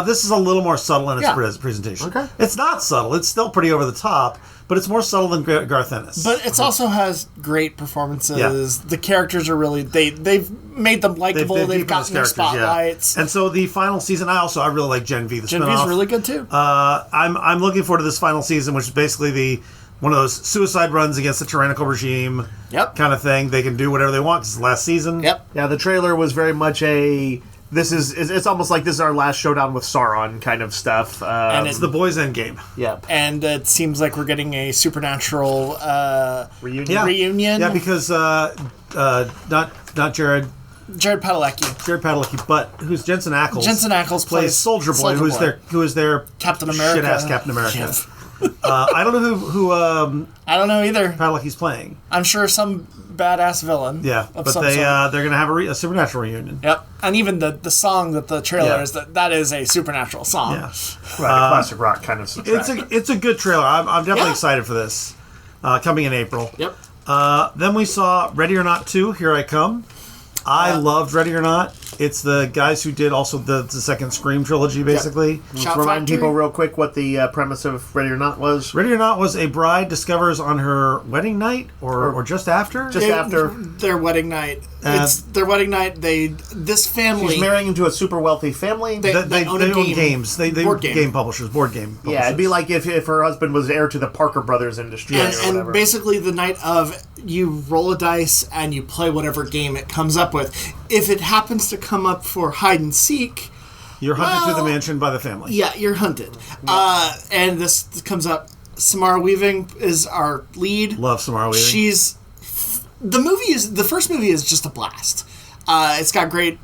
This is a little more subtle in its presentation. Okay. It's not subtle. It's still pretty over the top, but it's more subtle than Garth Ennis. But it also has great performances. Yeah. The characters are really... They've made them likable. They've gotten their spotlights. Yeah. And so the final season, I really like Gen V, the spinoff. Gen V is really good, too. I'm looking forward to this final season, which is basically one of those suicide runs against the tyrannical regime kind of thing. They can do whatever they want because it's the last season. Yep. Yeah, the trailer was very much it's almost like this is our last showdown with Sauron kind of stuff. And it's the boys' end game. Yep. And it seems like we're getting a supernatural reunion. Yeah, because not Jared Padalecki, but who's Jensen Ackles. Jensen Ackles plays Soldier Boy, who is their Captain America. Shit-ass Captain America. Yes. I don't know who I don't know either. Padalecki's playing. I'm sure some badass villain. Yeah, but they're going to have a supernatural reunion. Yep, and even the song that the trailer is that is a supernatural song. Yeah, right, a classic rock kind of soundtrack. It's a good trailer. I'm definitely excited for this. Coming in April. Yep. Then we saw Ready or Not 2, Here I Come. I loved Ready or Not. It's the guys who did also the second Scream trilogy, basically. Let's remind people real quick what the premise of Ready or Not was. Ready or Not was a bride discovers on her wedding night, or just after? Just after. Their wedding night. It's their wedding night. This family... She's marrying into a super wealthy family. They own games. They board game publishers, board game publishers. Yeah, it'd be like if her husband was heir to the Parker Brothers industry or whatever. And basically the night of, you roll a dice and you play whatever game it comes up with. If it happens to come up for hide and seek... You're hunted through the mansion by the family. Yeah, you're hunted. And this comes up. Samara Weaving is our lead. Love Samara Weaving. The first movie is just a blast. It's got great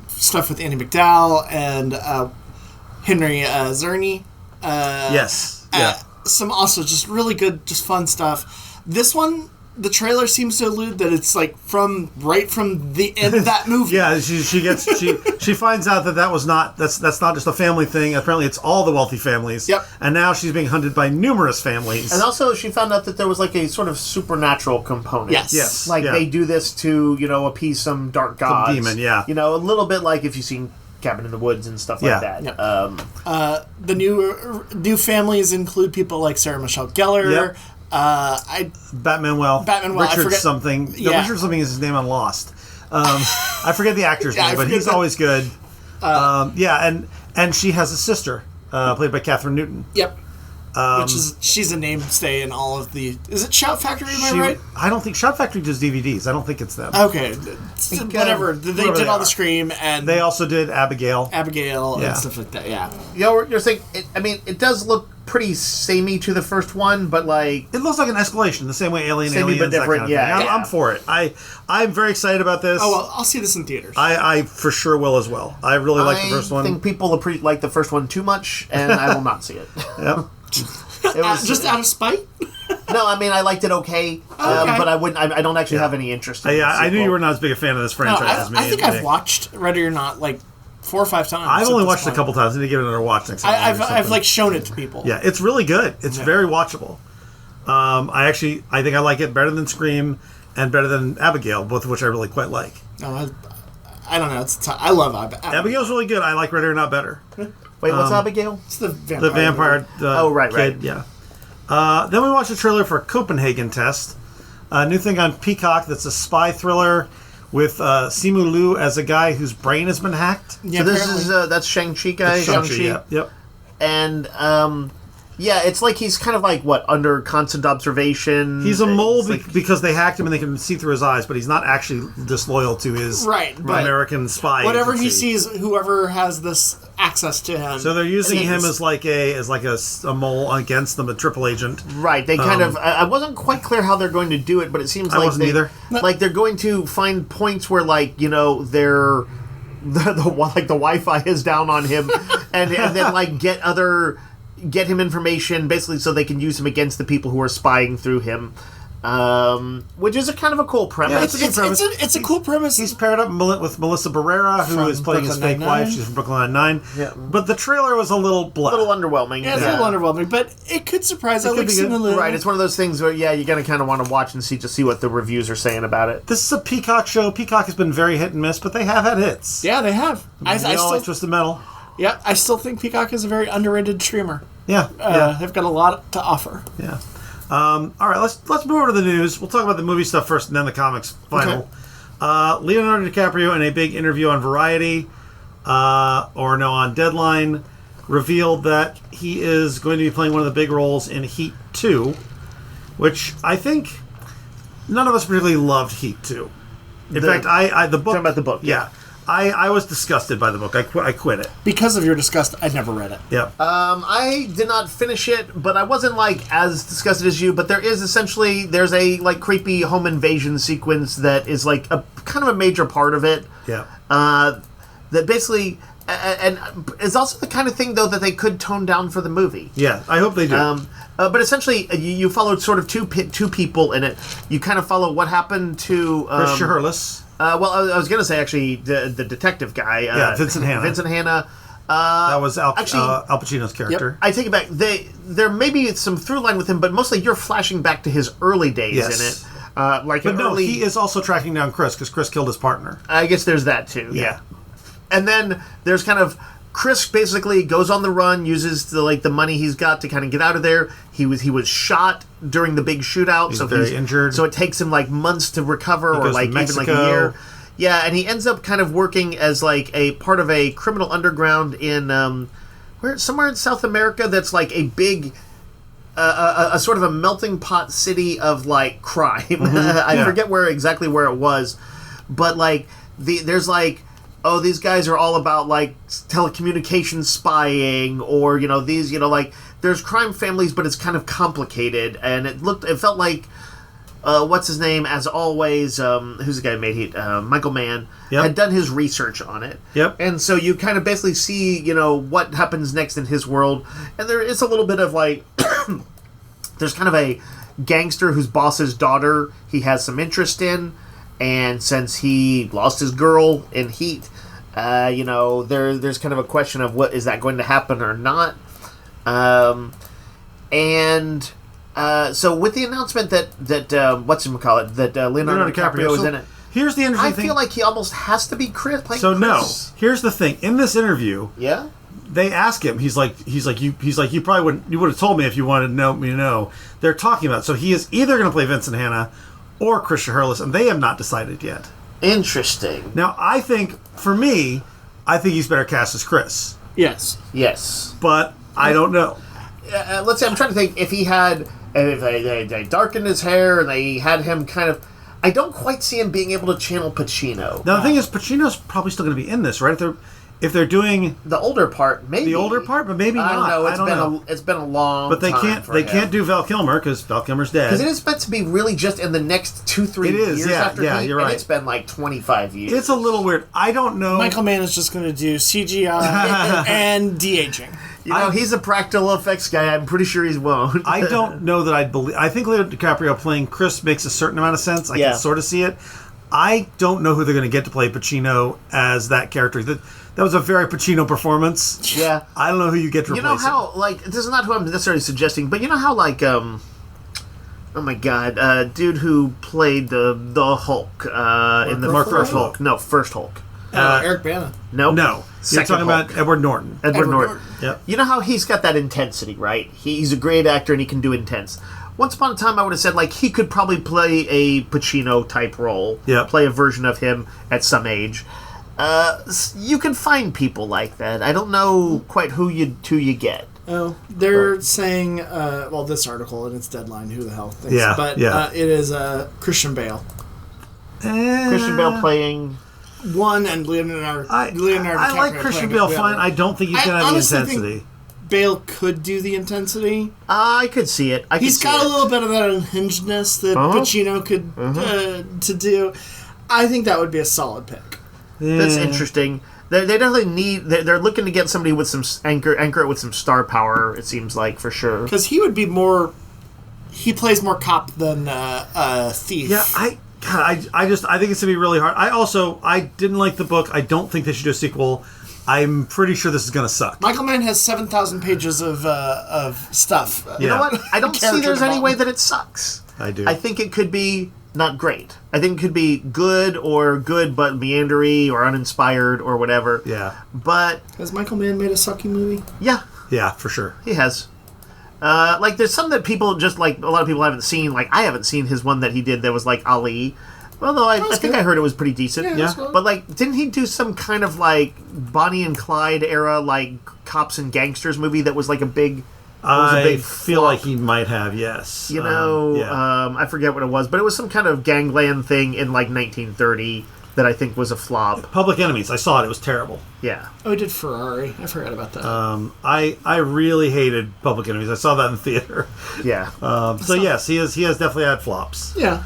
stuff with Andy McDowell and Henry Czerny. Yes. Yeah. Some also just really good, just fun stuff. This one, the trailer seems to allude that it's like right from the end of that movie. Yeah, she finds out that's not just a family thing. Apparently, it's all the wealthy families. Yep. And now she's being hunted by numerous families. And also, she found out that there was like a sort of supernatural component. Yes. Like they do this to appease some dark gods. Some demon. Yeah. A little bit like if you've seen Cabin in the Woods and stuff like that. Yep. The new families include people like Sarah Michelle Gellar. Yep. Batmanuel. Richard something. No, Richard something is his name on Lost. I forget the actor's name, but he's always good. And she has a sister, played by Catherine Newton. Yep. She's a namestay in all of the... Is it Shout Factory, am I right? I don't think... Shout Factory does DVDs. I don't think it's them. Okay. Whatever. They did all the Scream, and... They also did Abigail. And stuff like that, yeah. You're saying... it does look pretty samey to the first one, but like... It looks like an escalation, the same way Aliens, but different, that kind of thing. I'm for it. I'm very excited about this. Oh, well, I'll see this in theaters. I for sure will as well. I really like the first one. I think people like the first one too much, and I will not see it. Yep. It was just out of spite? No, I mean I liked it okay. But I wouldn't. I don't actually have any interest in it. I knew you were not as big a fan of this franchise as me. I think I've watched Ready or Not like 4 or 5 times. I've only watched it a couple times. I need to give it another watch next time. I've like shown it to people. Yeah, it's really good. It's very watchable. I think I like it better than Scream and better than Abigail, both of which I really quite like. No, I don't know. I love Abigail. Abigail's really good. I like Ready or Not better. Wait, what's Abigail? It's the vampire. The vampire. Right. Yeah. Then we watched a trailer for Copenhagen Test, a new thing on Peacock that's a spy thriller with Simu Liu as a guy whose brain has been hacked. Yeah, so this is that's Shang-Chi guy. Shang-Chi. Yep. And it's like he's kind of like under constant observation. He's a mole because they hacked him and they can see through his eyes, but he's not actually disloyal to his American spy. Whatever he sees, whoever has this access to him. So they're using him as like a mole against them, a triple agent. Right. They kind of. I wasn't quite clear how they're going to do it, but it seems like wasn't either. Like they're going to find points where they're the Wi-Fi is down on him, and then like get him information basically so they can use him against the people who are spying through him, which is a kind of a cool premise. It's a cool premise. He's paired up with Melissa Barrera, who is playing his fake wife. She's from Brooklyn Nine-Nine. Yeah. But the trailer was a little underwhelming. Yeah, it's a little underwhelming, but it could surprise. Right, it's one of those things where you're going to kind of want to watch and see what the reviews are saying about it. This is a Peacock show. Peacock has been very hit and miss, but they have had hits. Yeah, they have. I still like Twisted Metal. Yeah, I still think Peacock is a very underrated streamer. Yeah, they've got a lot to offer. Yeah. All right, let's move over to the news. We'll talk about the movie stuff first, and then the comics final. Okay. Leonardo DiCaprio, in a big interview on Variety, on Deadline, revealed that he is going to be playing one of the big roles in Heat 2, which I think none of us particularly loved Heat 2. In fact, the book. Talking about the book. Yeah. I was disgusted by the book. I quit it. Because of your disgust, I'd never read it. Yeah. I did not finish it, but I wasn't as disgusted as you. But there's a creepy home invasion sequence that is like a kind of a major part of it. Yeah. That basically and is also the kind of thing though that they could tone down for the movie. Yeah, I hope they do. But essentially, you followed sort of two people in it. You kind of follow what happened to Chris Shiherlis. I was going to say, actually, the detective guy. Vincent Hanna. Vincent Hanna. That was Al Pacino's character. Yep, I take it back. There may be some through line with him, but mostly you're flashing back to his early days in it. He is also tracking down Chris because Chris killed his partner. I guess there's that too. Yeah. And then there's kind of Chris basically goes on the run, uses the money he's got to kind of get out of there. He was shot during the big shootout, he's very injured. So it takes him months to recover, or even a year. Yeah, and he ends up kind of working as a part of a criminal underground in somewhere in South America that's a big a sort of a melting pot city of crime. I forget exactly where it was, but there's these guys are all about telecommunications spying, or there's crime families, but it's kind of complicated, and it felt like what's his name, as always, who's the guy who made Heat, Michael Mann, had done his research on it. Yep. And so you kind of basically see what happens next in his world, and there is a little bit of there's kind of a gangster whose boss's daughter he has some interest in, and since he lost his girl in Heat, there's kind of a question of what is that going to happen or not. So with the announcement that Leonardo DiCaprio is in it, here's the interesting thing. I feel like he almost has to be playing Chris. No, here's the thing. In this interview, yeah, they ask him. He's like you probably wouldn't. You would have told me if you wanted to know me to know. They're talking about. So he is either going to play Vincent Hanna or Christian Hurlis, and they have not decided yet. Interesting. Now, I think he's better cast as Chris. Yes. But I don't know. Let's say I'm trying to think if he had, if they darkened his hair and they had him kind of. I don't quite see him being able to channel Pacino. Now the thing is, Pacino's probably still going to be in this, right? If they're doing the older part, maybe the older part, but maybe not. I don't know. It's been a long. But they time can't do Val Kilmer because Val Kilmer's dead. Because it is meant to be really just in the next 2-3 years after Heat, you're right. And it's been 25 years. It's a little weird. I don't know. Michael Mann is just going to do CGI and de-aging. He's a practical effects guy. I'm pretty sure he won't. I don't know that I believe. I think Leonardo DiCaprio playing Chris makes a certain amount of sense. I can sort of see it. I don't know who they're going to get to play Pacino as that character. That was a very Pacino performance. Yeah. I don't know who you get to replace You know how, this is not who I'm necessarily suggesting, but you know how, oh my god, dude who played the Hulk in the first Hulk. No, first Hulk. Eric Bana. Nope. No. You're talking about Edward Norton. Edward Norton. Yep. You know how he's got that intensity, right? He's a great actor and he can do intense. Once upon a time, I would have said, he could probably play a Pacino-type role. Yep. Play a version of him at some age. You can find people like that. I don't know quite who you get. Oh, they're saying, this article and its deadline, who the hell thinks. Yeah, but it is Christian Bale. Christian Bale playing one, and Leonardo DiCaprio. I like Christian Bale fine. I don't think he's going to have the intensity. Think Bale could do the intensity. I could see it. He's got a little bit of that unhingedness that Pacino could to do. I think that would be a solid pick. Yeah. That's interesting. They definitely need. They're looking to get somebody with some anchor it with some star power. It seems like, for sure, because he would be more. He plays more cop than thief. Yeah, I think it's gonna be really hard. I didn't like the book. I don't think they should do a sequel. I'm pretty sure this is gonna suck. Michael Mann has 7,000 pages of stuff. You know what? I don't see there's any way that it sucks. I do. I think it could be not great. I think it could be good but meandery or uninspired or whatever. Yeah. But has Michael Mann made a sucky movie? Yeah. Yeah, for sure. He has. There's some that people just a lot of people haven't seen. I haven't seen his one that he did that was Ali. Although I think I heard it was pretty decent. Yeah. But didn't he do some kind of Bonnie and Clyde era cops and gangsters movie that was a big. I feel like he might have, yes. I forget what it was, but it was some kind of gangland thing in 1930 that I think was a flop. Public Enemies. I saw it. It was terrible. Yeah. Oh, he did Ferrari. I forgot about that. I really hated Public Enemies. I saw that in the theater. Yeah. Yes, he has definitely had flops. Yeah.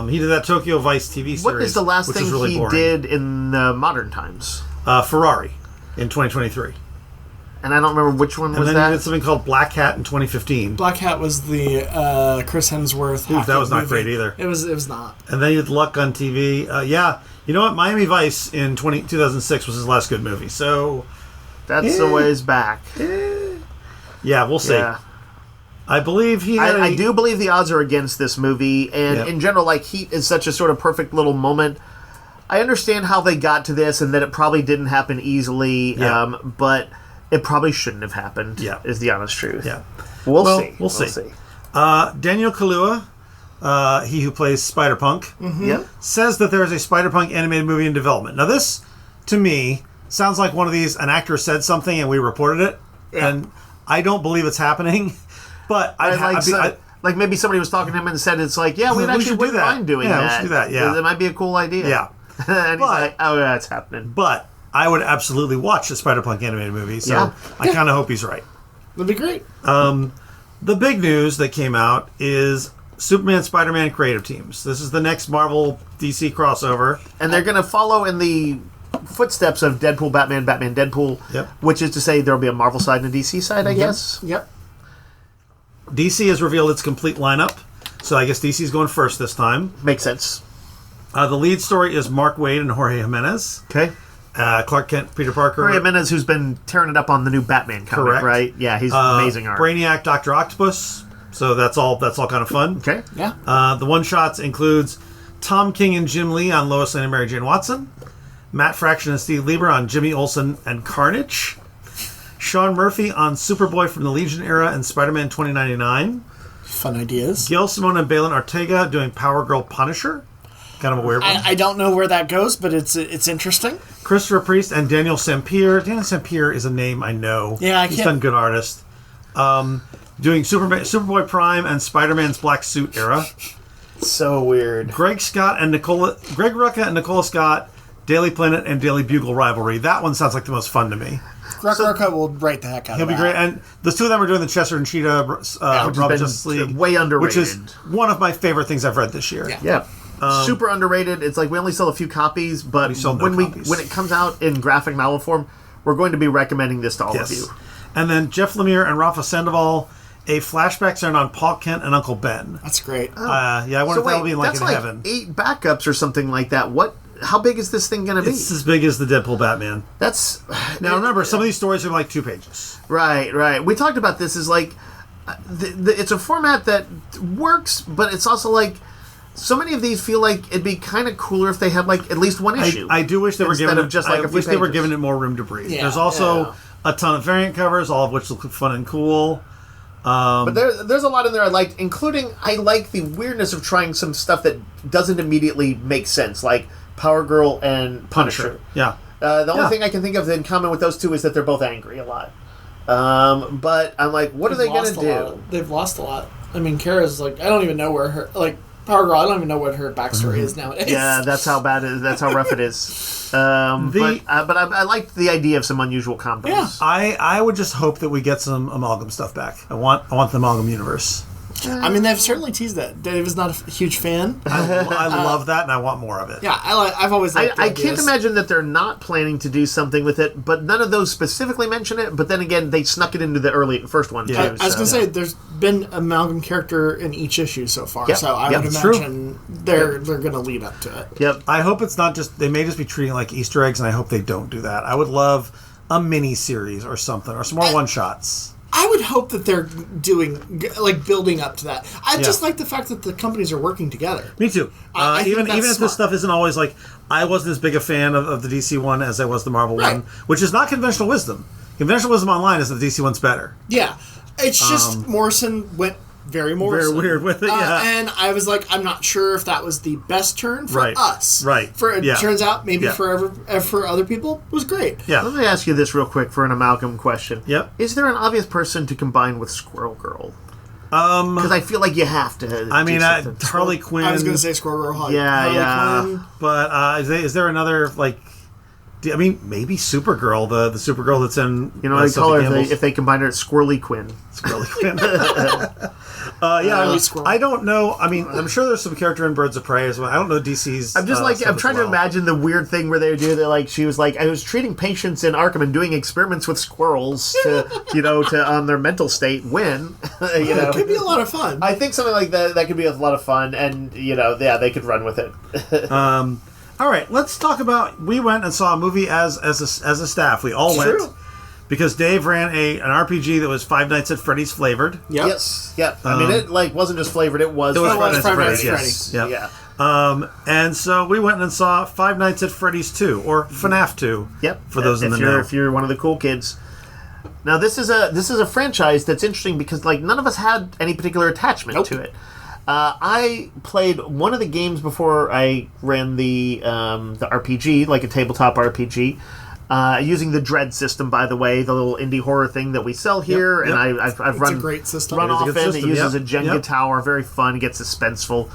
He did that Tokyo Vice TV series. What is the last thing really he did in modern times? Ferrari in 2023. And I don't remember which one was that. And then he did something called Black Hat in 2015. Black Hat was the Chris Hemsworth. That was not great either. It was not. And then he did Luck on TV. You know what? Miami Vice in 2006 was his last good movie. So that's a ways back. Yeah, we'll see. Yeah. I believe he. I do believe the odds are against this movie, and in general, like Heat is such a sort of perfect little moment. I understand how they got to this, and that it probably didn't happen easily, but it probably shouldn't have happened. Yeah. Is the honest truth. Yeah, we'll see. We'll see. Daniel Kaluuya, he who plays Spider-Punk, says that there is a Spider-Punk animated movie in development. Now, this to me sounds like one of these. An actor said something, and we reported it, and I don't believe it's happening. But like maybe somebody was talking to him and said it's like, yeah, we'd actually wouldn't mind doing that. We should do that. Yeah, that might be a cool idea. Yeah, and he's like, oh, yeah, it's happening. But I would absolutely watch the Spider-Punk animated movie. So I kind of hope he's right. That'd be great. The big news that came out is Superman Spider-Man creative teams. This is the next Marvel DC crossover, and they're going to follow in the footsteps of Deadpool, Batman, Batman, Deadpool. Yep. Which is to say, there'll be a Marvel side and a DC side, I guess. Yep. DC has revealed its complete lineup, so I guess DC's going first this time. Makes sense. The lead story is Mark Waid and Jorge Jimenez. Okay. Clark Kent, Peter Parker. Jorge Jimenez, who's been tearing it up on the new Batman comic, Correct. right? Yeah, he's amazing art. Brainiac, Dr. Octopus. So that's all kind of fun. Okay. Yeah. The one-shots includes Tom King and Jim Lee on Lois Lane and Mary Jane Watson, Matt Fraction and Steve Lieber on Jimmy Olsen and Carnage, Sean Murphy on Superboy from the Legion era and Spider-Man 2099. Fun ideas. Gail Simone and Balin Ortega doing Power Girl Punisher. Kind of a weird one. I don't know where that goes, but it's interesting. Christopher Priest and Daniel Sampier. Daniel Sampier is a name I know. Yeah, He's done good artist. Doing Superboy Prime and Spider-Man's Black Suit era. So weird. Greg Rucka and Nicola Scott, Daily Planet and Daily Bugle rivalry. That one sounds like the most fun to me. Greg Rucka will write the heck out of He'll be great. And the two of them are doing the Chester and Cheetah Rob Justice League. Way underrated. Which is one of my favorite things I've read this year. Yeah. Super underrated. It's like we only sell a few copies, but when it comes out in graphic novel form, we're going to be recommending this to all of you. And then Jeff Lemire and Rafa Sandoval, a flashback centered on Paul Kent and Uncle Ben. That's great. I wonder if that'll be that's in heaven. 8 backups or something like that. How big is this thing going to be? It's as big as the Deadpool Batman. Now remember, some of these stories are like 2 pages. Right. We talked about this as like it's a format that works, but it's also like so many of these feel like it'd be kind of cooler if they had like at least one issue. I do wish they were giving they were giving it more room to breathe. Yeah, There's also a ton of variant covers, all of which look fun and cool. But there's a lot in there I liked, including I like the weirdness of trying some stuff that doesn't immediately make sense, like Power Girl and Punisher. Yeah. The only thing I can think of in common with those two is that they're both angry a lot. But I'm like, what are they going to do? They've lost a lot. I mean, Kara's like, I don't even know where her Power Girl. I don't even know what her backstory is nowadays. Yeah, that's how bad it is. That's how rough it is. But I liked the idea of some unusual combos. Yeah. I would just hope that we get some Amalgam stuff back. I want the Amalgam universe. I mean, they've certainly teased that. Dave is not a huge fan. I love that, and I want more of it. Yeah, I've always liked I can't imagine that they're not planning to do something with it, but none of those specifically mention it. But then again, they snuck it into the first one, too. I was going to say, there's been Amalgam character in each issue so far, so I would imagine they're going to lead up to it. Yep. I hope it's not just... They may just be treating it like Easter eggs, and I hope they don't do that. I would love a mini-series or something, or some more one-shots. I would hope that they're doing, like, building up to that. I just like the fact that the companies are working together. Me too. Even if this stuff isn't always like, I wasn't as big a fan of the DC one as I was the Marvel one, which is not conventional wisdom. Conventional wisdom online is that the DC one's better. Yeah. It's just Morrison went very Morrison. Very weird with it, and I was like, I'm not sure if that was the best turn for us. Right. It turns out maybe for other people, it was great. Yeah. Let me ask you this real quick for an Amalgam question. Yep. Is there an obvious person to combine with Squirrel Girl? Because I feel like you have to. I mean, Harley Quinn. I was going to say Squirrel Girl. Harley Quinn. But is there another, like... I mean, maybe Supergirl, the Supergirl that's in... You know, they call her, if they combine her, Squirrely Quinn. Squirrely Quinn. I don't know. I mean, I'm sure there's some character in Birds of Prey as well. I don't know DC's... I'm just I'm trying to imagine the weird thing where they do, she was like, I was treating patients in Arkham and doing experiments with squirrels to on their mental state win. It could be a lot of fun. I think something like that could be a lot of fun, and, they could run with it. All right, let's talk about... We went and saw a movie as a staff. We all went. because Dave ran an RPG that was Five Nights at Freddy's flavored. Yep. Yes. Yep. I mean, it wasn't just flavored. It was Five Nights at Freddy's. Freddy's. Yes. Yep. Yeah. And so we went and saw Five Nights at Freddy's 2, or FNAF 2. Yep. For those in the know. If you're one of the cool kids. Now this is a franchise that's interesting because like none of us had any particular attachment to it. I played one of the games before I ran the RPG, like a tabletop RPG, using the Dread system, by the way, the little indie horror thing that we sell here, and I've run a great system. run often. System, it uses a Jenga tower, very fun, gets suspenseful.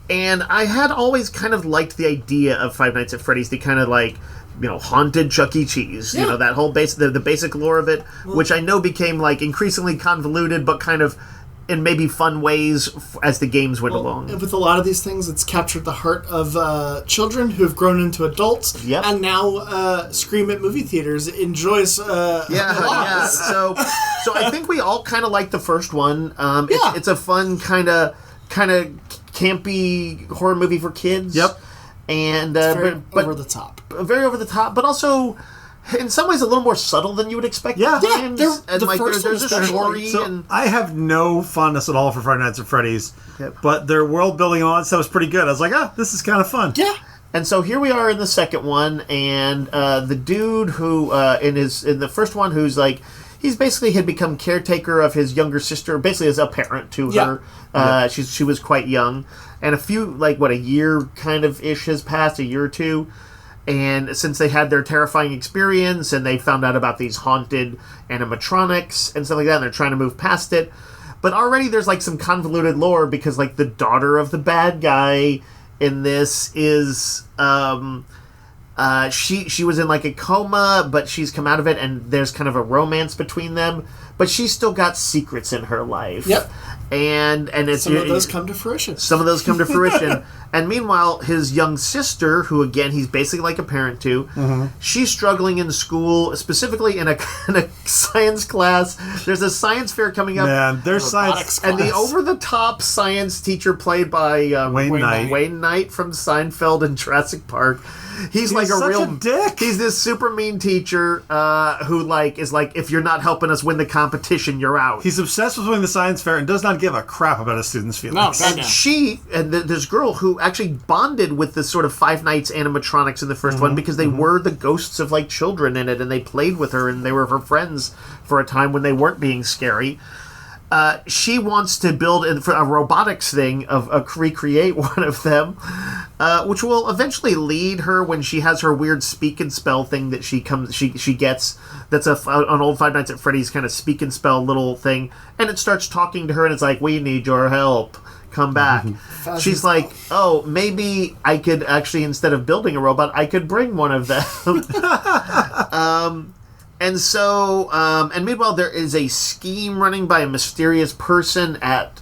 And I had always kind of liked the idea of Five Nights at Freddy's, the kind of like, haunted Chuck E. Cheese, that whole the basic lore of it, which I know became like increasingly convoluted, but kind of in maybe fun ways as the games went along. And with a lot of these things, it's captured the heart of children who have grown into adults, and now scream at movie theaters. It enjoys yeah. So I think we all kind of like the first one. It's a fun kind of campy horror movie for kids. Yep. And very over the top. Very over the top, but also in some ways a little more subtle than you would expect. Yeah. And like there's a story. So I have no fondness at all for Five Nights at Freddy's, but their world building and all that stuff was pretty good. I was like, this is kind of fun. Yeah. And so here we are in the second one, and the dude who in the first one, who's like, he's basically had become caretaker of his younger sister, basically as a parent to her. She was quite young, and a year kind of ish has passed, a year or two. And since they had their terrifying experience and they found out about these haunted animatronics and stuff like that, and they're trying to move past it. But already there's like some convoluted lore because like the daughter of the bad guy in this is she was in like a coma, but she's come out of it, and there's kind of a romance between them. But she's still got secrets in her life. Yep. And it's, some of those come to fruition. Some of those come to fruition. And meanwhile, his young sister, who again he's basically like a parent to, she's struggling in school, specifically in a science class. There's a science fair coming up. Man, there's science, and the over-the-top science teacher played by Wayne Knight from Seinfeld and Jurassic Park. He's like a real dick. He's this super mean teacher who like is like, if you're not helping us win the competition, you're out. He's obsessed with winning the science fair and does not give a crap about his students' feelings. And this girl who actually bonded with this sort of Five Nights animatronics in the first one because they were the ghosts of like children in it, and they played with her and they were her friends for a time when they weren't being scary. She wants to build a robotics thing recreate one of them, which will eventually lead her when she has her weird speak and spell thing that she gets. That's an old Five Nights at Freddy's kind of speak and spell little thing, and it starts talking to her, and it's like, "We need your help. Come back." She's like, "Oh, maybe I could actually, instead of building a robot, I could bring one of them." And so, and meanwhile, there is a scheme running by a mysterious person at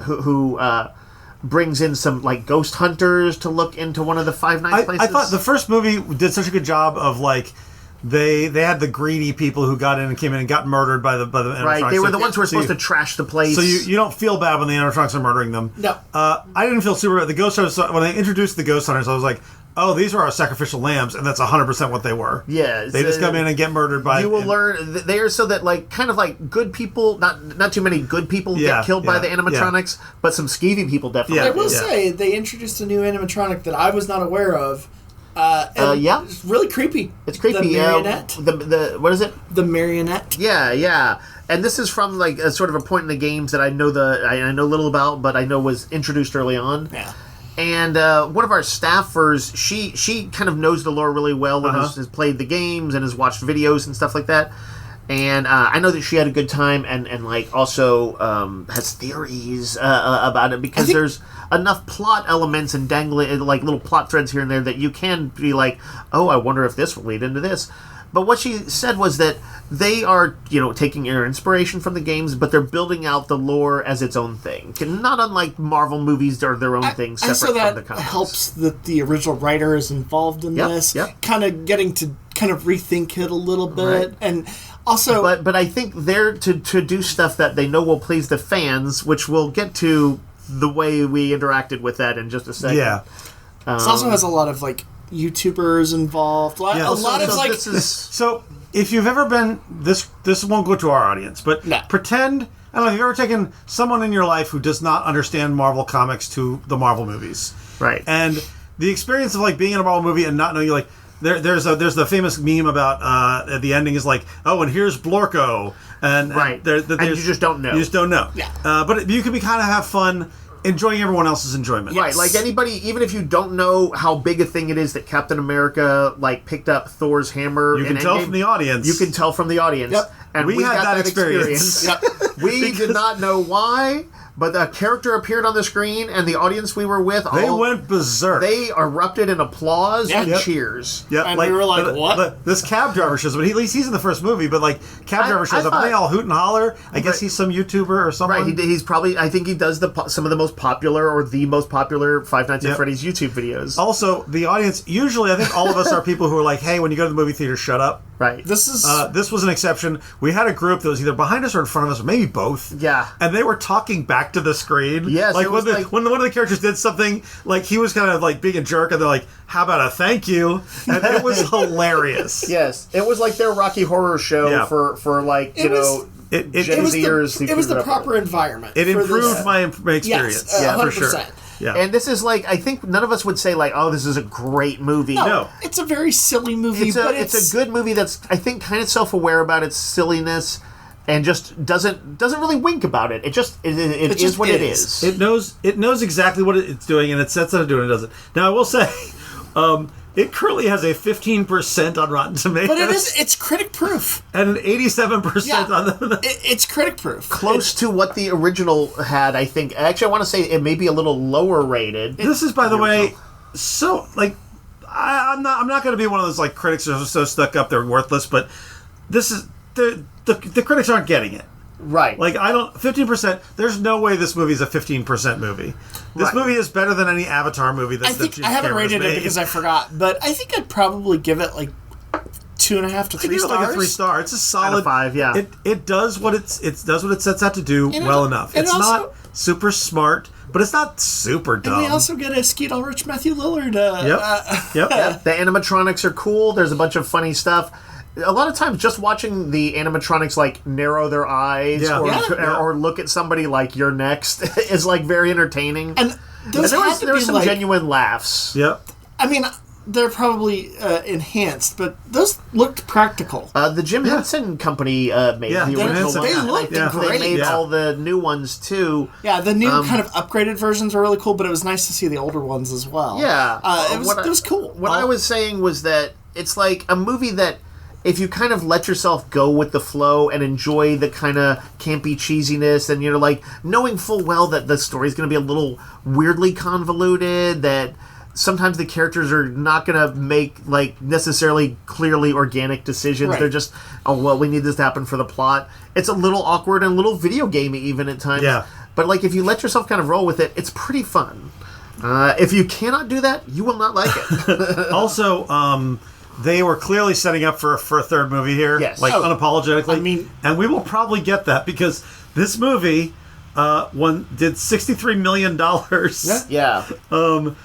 who brings in some like ghost hunters to look into one of the Five Nights places. I thought the first movie did such a good job of like they had the greedy people who got in and came in and got murdered by the animatronics. Right, they were the ones who were supposed to trash the place. So you don't feel bad when the animatronics are murdering them. No, I didn't feel super bad. The ghost hunters, when they introduced the ghost hunters, I was like, oh, these are our sacrificial lambs, and that's 100% what they were. Yeah. They just come in and get murdered by... You will learn... They are so that, like, kind of like good people... Not too many good people get killed by the animatronics, but some skeevy people definitely. I will say, they introduced a new animatronic that I was not aware of. It's really creepy. It's creepy. The marionette. What is it? The marionette. Yeah. And this is from, like, a sort of a point in the games that I know little about, but I know was introduced early on. Yeah. And one of our staffers, she kind of knows the lore really well and has played the games and has watched videos and stuff like that. And I know that she had a good time and like also has theories about it because there's enough plot elements and dangling like little plot threads here and there that you can be like, oh, I wonder if this will lead into this. But what she said was that they are, taking their inspiration from the games, but they're building out the lore as its own thing. Not unlike Marvel movies are their own thing, separate from the comics. That helps that the original writer is involved in this. Kind of getting to kind of rethink it a little bit. Right. And also... But I think they're to do stuff that they know will please the fans, which we'll get to the way we interacted with that in just a second. Yeah. This also has a lot of, like, YouTubers involved. A lot of like. So if you've ever been this won't go to our audience, but pretend. I don't know if you've ever taken someone in your life who does not understand Marvel comics to the Marvel movies, right? And the experience of like being in a Marvel movie and not knowing, like there's the famous meme about the ending is like, oh, and here's Blorko, and right, and you just don't know. You just don't know. Yeah. But you can kind of have fun enjoying everyone else's enjoyment. Right, like anybody, even if you don't know how big a thing it is that Captain America like picked up Thor's hammer, you can tell from the audience. You can tell from the audience. Yep. And we had got that experience. Yep. We did not know why, but the character appeared on the screen, and the audience we were with, they went berserk. They erupted in applause and cheers. Yep. And we were like, what? This cab driver shows up. At least he's in the first movie, but like cab driver shows up and they all hoot and holler. I guess he's some YouTuber or something. Right, he's probably, I think he does some of the most popular or the most popular Five Nights at Freddy's YouTube videos. Also, the audience, usually I think all of us are people who are like, hey, when you go to the movie theater, shut up. Right. This was an exception. We had a group that was either behind us or in front of us, or maybe both. Yeah. And they were talking back to the screen. Yes. Like when one of the characters did something, like he was kind of like being a jerk, and they're like, "How about a thank you?" And it was hilarious. Yes, it was like their Rocky Horror Show for like It was the proper environment. It improved my experience. Yes, 100%. For sure. Yeah. And this is like, I think none of us would say like, oh, this is a great movie. No. It's a very silly movie, but it's a good movie that's, I think, kind of self-aware about its silliness and just doesn't really wink about it. It just it is what it is. It knows exactly what it's doing, and it sets out to do it and does it. Now I will say, it currently has a 15% on Rotten Tomatoes. But it's critic proof. And an 87% on the... It's critic proof. Close to what the original had, I think. Actually, I want to say it may be a little lower rated. This is, by the way, so, like, I'm not going to be one of those, like, critics who are so stuck up they're worthless, but this is... The critics aren't getting it. Right. Like, 15%, there's no way this movie is a 15% movie. This movie is better than any Avatar movie that James I haven't Cameron's rated made. it because I forgot, but I think I'd probably give it like 2.5 to 3 stars. Like a 3 star. It's a solid 5. Yeah. It does what it does what it sets out to do well enough. It's also, not super smart, but it's not super dumb. And we also get a Skeet Ulrich, Matthew Lillard. Yep. The animatronics are cool. There's a bunch of funny stuff. A lot of times, just watching the animatronics like narrow their eyes or look at somebody like "You're next" is like very entertaining. And there was some genuine laughs. Yep. I mean, they're probably enhanced, but those looked practical. The Jim Henson Company made the original one. They looked great. They made all the new ones too. Yeah, the new kind of upgraded versions are really cool, but it was nice to see the older ones as well. Yeah, it was cool. What I was saying was that it's like a movie that, if you kind of let yourself go with the flow and enjoy the kind of campy cheesiness, and you're like knowing full well that the story's going to be a little weirdly convoluted, that sometimes the characters are not going to make like necessarily clearly organic decisions. Right. They're just, oh, well, we need this to happen for the plot. It's a little awkward and a little video gamey even at times. Yeah. But like if you let yourself kind of roll with it, it's pretty fun. If you cannot do that, you will not like it. Also, they were clearly setting up for a third movie here, unapologetically. I mean, and we will probably get that because this movie did $63 million. Yeah.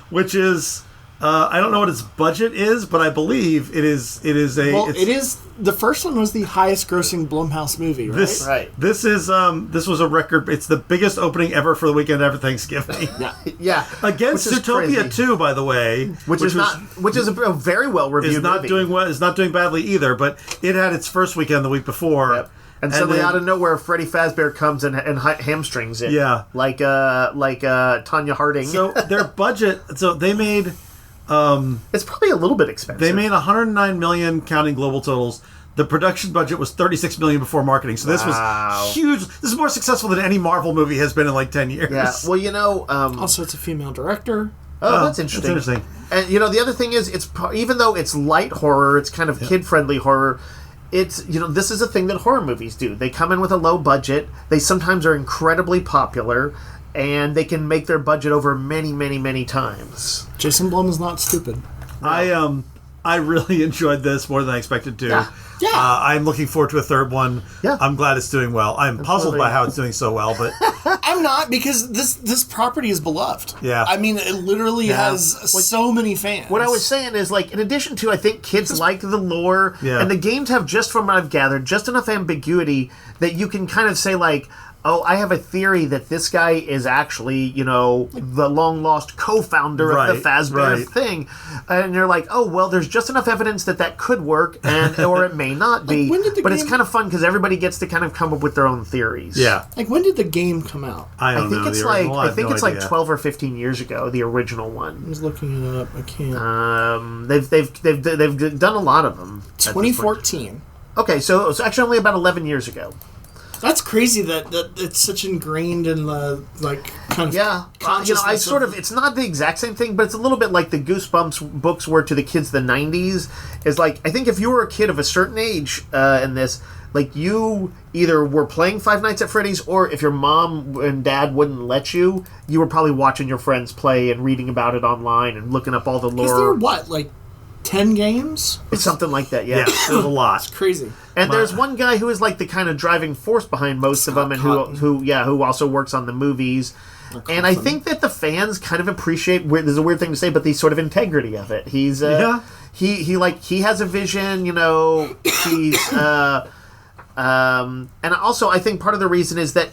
Which is I don't know what its budget is, but I believe it is. It is a. Well, it is. The first one was the highest-grossing Blumhouse movie, right? This was a record. It's the biggest opening ever for the weekend after Thanksgiving. Yeah. Against Zootopia 2, by the way, which is a very well reviewed movie. Doing well. Is not doing badly either, but it had its first weekend the week before. Yep. And suddenly, out of nowhere, Freddie Fazbear comes and hamstrings it. Yeah, like Tanya Harding. So their budget. So they made. It's probably a little bit expensive. They made $109 million, counting global totals. The production budget was $36 million before marketing. So this was huge. This is more successful than any Marvel movie has been in like 10 years. Yeah. Well, also, it's a female director. Oh, that's interesting. That's interesting. And the other thing is, it's even though it's light horror, it's kind of kid-friendly horror. It's this is a thing that horror movies do. They come in with a low budget. They sometimes are incredibly popular, and they can make their budget over many, many, many times. Jason Blum is not stupid. I really enjoyed this more than I expected to. Yeah. Yeah. I'm looking forward to a third one. Yeah. I'm glad it's doing well. I'm puzzled by how it's doing so well, but I'm not, because this property is beloved. Yeah. I mean, it literally has so many fans. What I was saying is, like, in addition to, I think kids like the lore, Yeah. and the games have, just from what I've gathered, just enough ambiguity that you can kind of say, like, oh, I have a theory that this guy is actually, the long-lost co-founder of the Fazbear thing. And you're like, oh, well, there's just enough evidence that could work, or it may not be. But it's kind of fun because everybody gets to kind of come up with their own theories. yeah. Like, when did the game come out? I don't know. I think it's like 12 or 15 years ago, the original I one. was looking it up. I can't. They've done a lot of them. 2014. Okay, so it was actually only about 11 years ago. That's crazy that it's such ingrained in the, like, kind of consciousness. It's not the exact same thing, but it's a little bit like the Goosebumps books were to the kids of the 90s. Is like, I think if you were a kid of a certain age in this, like, you either were playing Five Nights at Freddy's, or if your mom and dad wouldn't let you, you were probably watching your friends play and reading about it online and looking up all the lore. Is there, what, like 10 games? It's something like that, yeah. Yeah, there's a lot. It's crazy. And there's one guy who is like the kind of driving force behind most of them, and who also works on the movies. And I think that the fans kind of appreciate. This is a weird thing to say, but the sort of integrity of it. He's he has a vision. He's and also I think part of the reason is that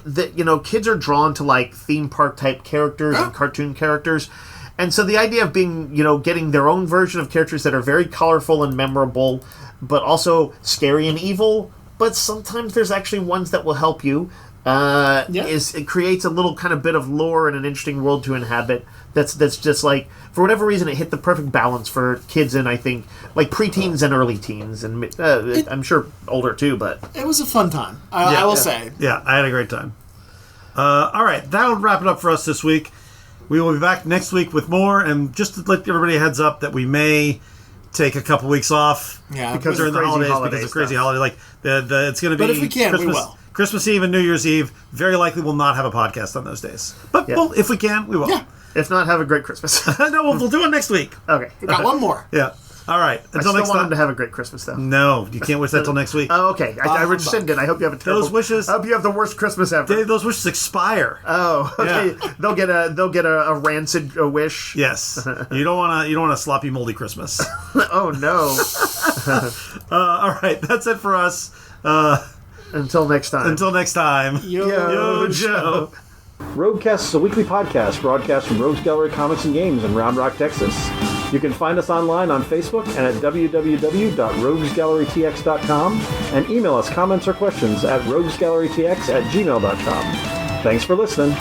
kids are drawn to like theme park type characters and cartoon characters. And so the idea of being, getting their own version of characters that are very colorful and memorable, but also scary and evil, but sometimes there's actually ones that will help you, it creates a little kind of bit of lore and an interesting world to inhabit that's just like, for whatever reason, it hit the perfect balance for kids and I think, like, preteens and early teens, and I'm sure older too, but... It was a fun time, I will say. Yeah, I had a great time. All right, that'll wrap it up for us this week. We will be back next week with more, and just to let everybody a heads up that we may take a couple weeks off because during the holidays because of crazy holiday. Like it's going to be. But if we can, Christmas, we will. Christmas Eve and New Year's Eve. Very likely, we'll not have a podcast on those days. But well, if we can, we will. Yeah. If not, have a great Christmas. No, we'll do it next week. Okay, We got one more. Yeah. All right. I still want them to have a great Christmas, though. No, you can't wish that till next week. Oh, okay. I rescinded. I hope you have a terrible... Those wishes... I hope you have the worst Christmas ever. Those wishes expire. Oh, okay. Yeah. They'll get a rancid wish. Yes. You don't want a sloppy, moldy Christmas. Oh no. All right. That's it for us. Until next time. Yo, Joe. Roguecast is a weekly podcast broadcast from Rogues Gallery Comics and Games in Round Rock, Texas. You can find us online on Facebook and at www.roguesgallerytx.com and email us comments or questions at roguesgallerytx@gmail.com. Thanks for listening.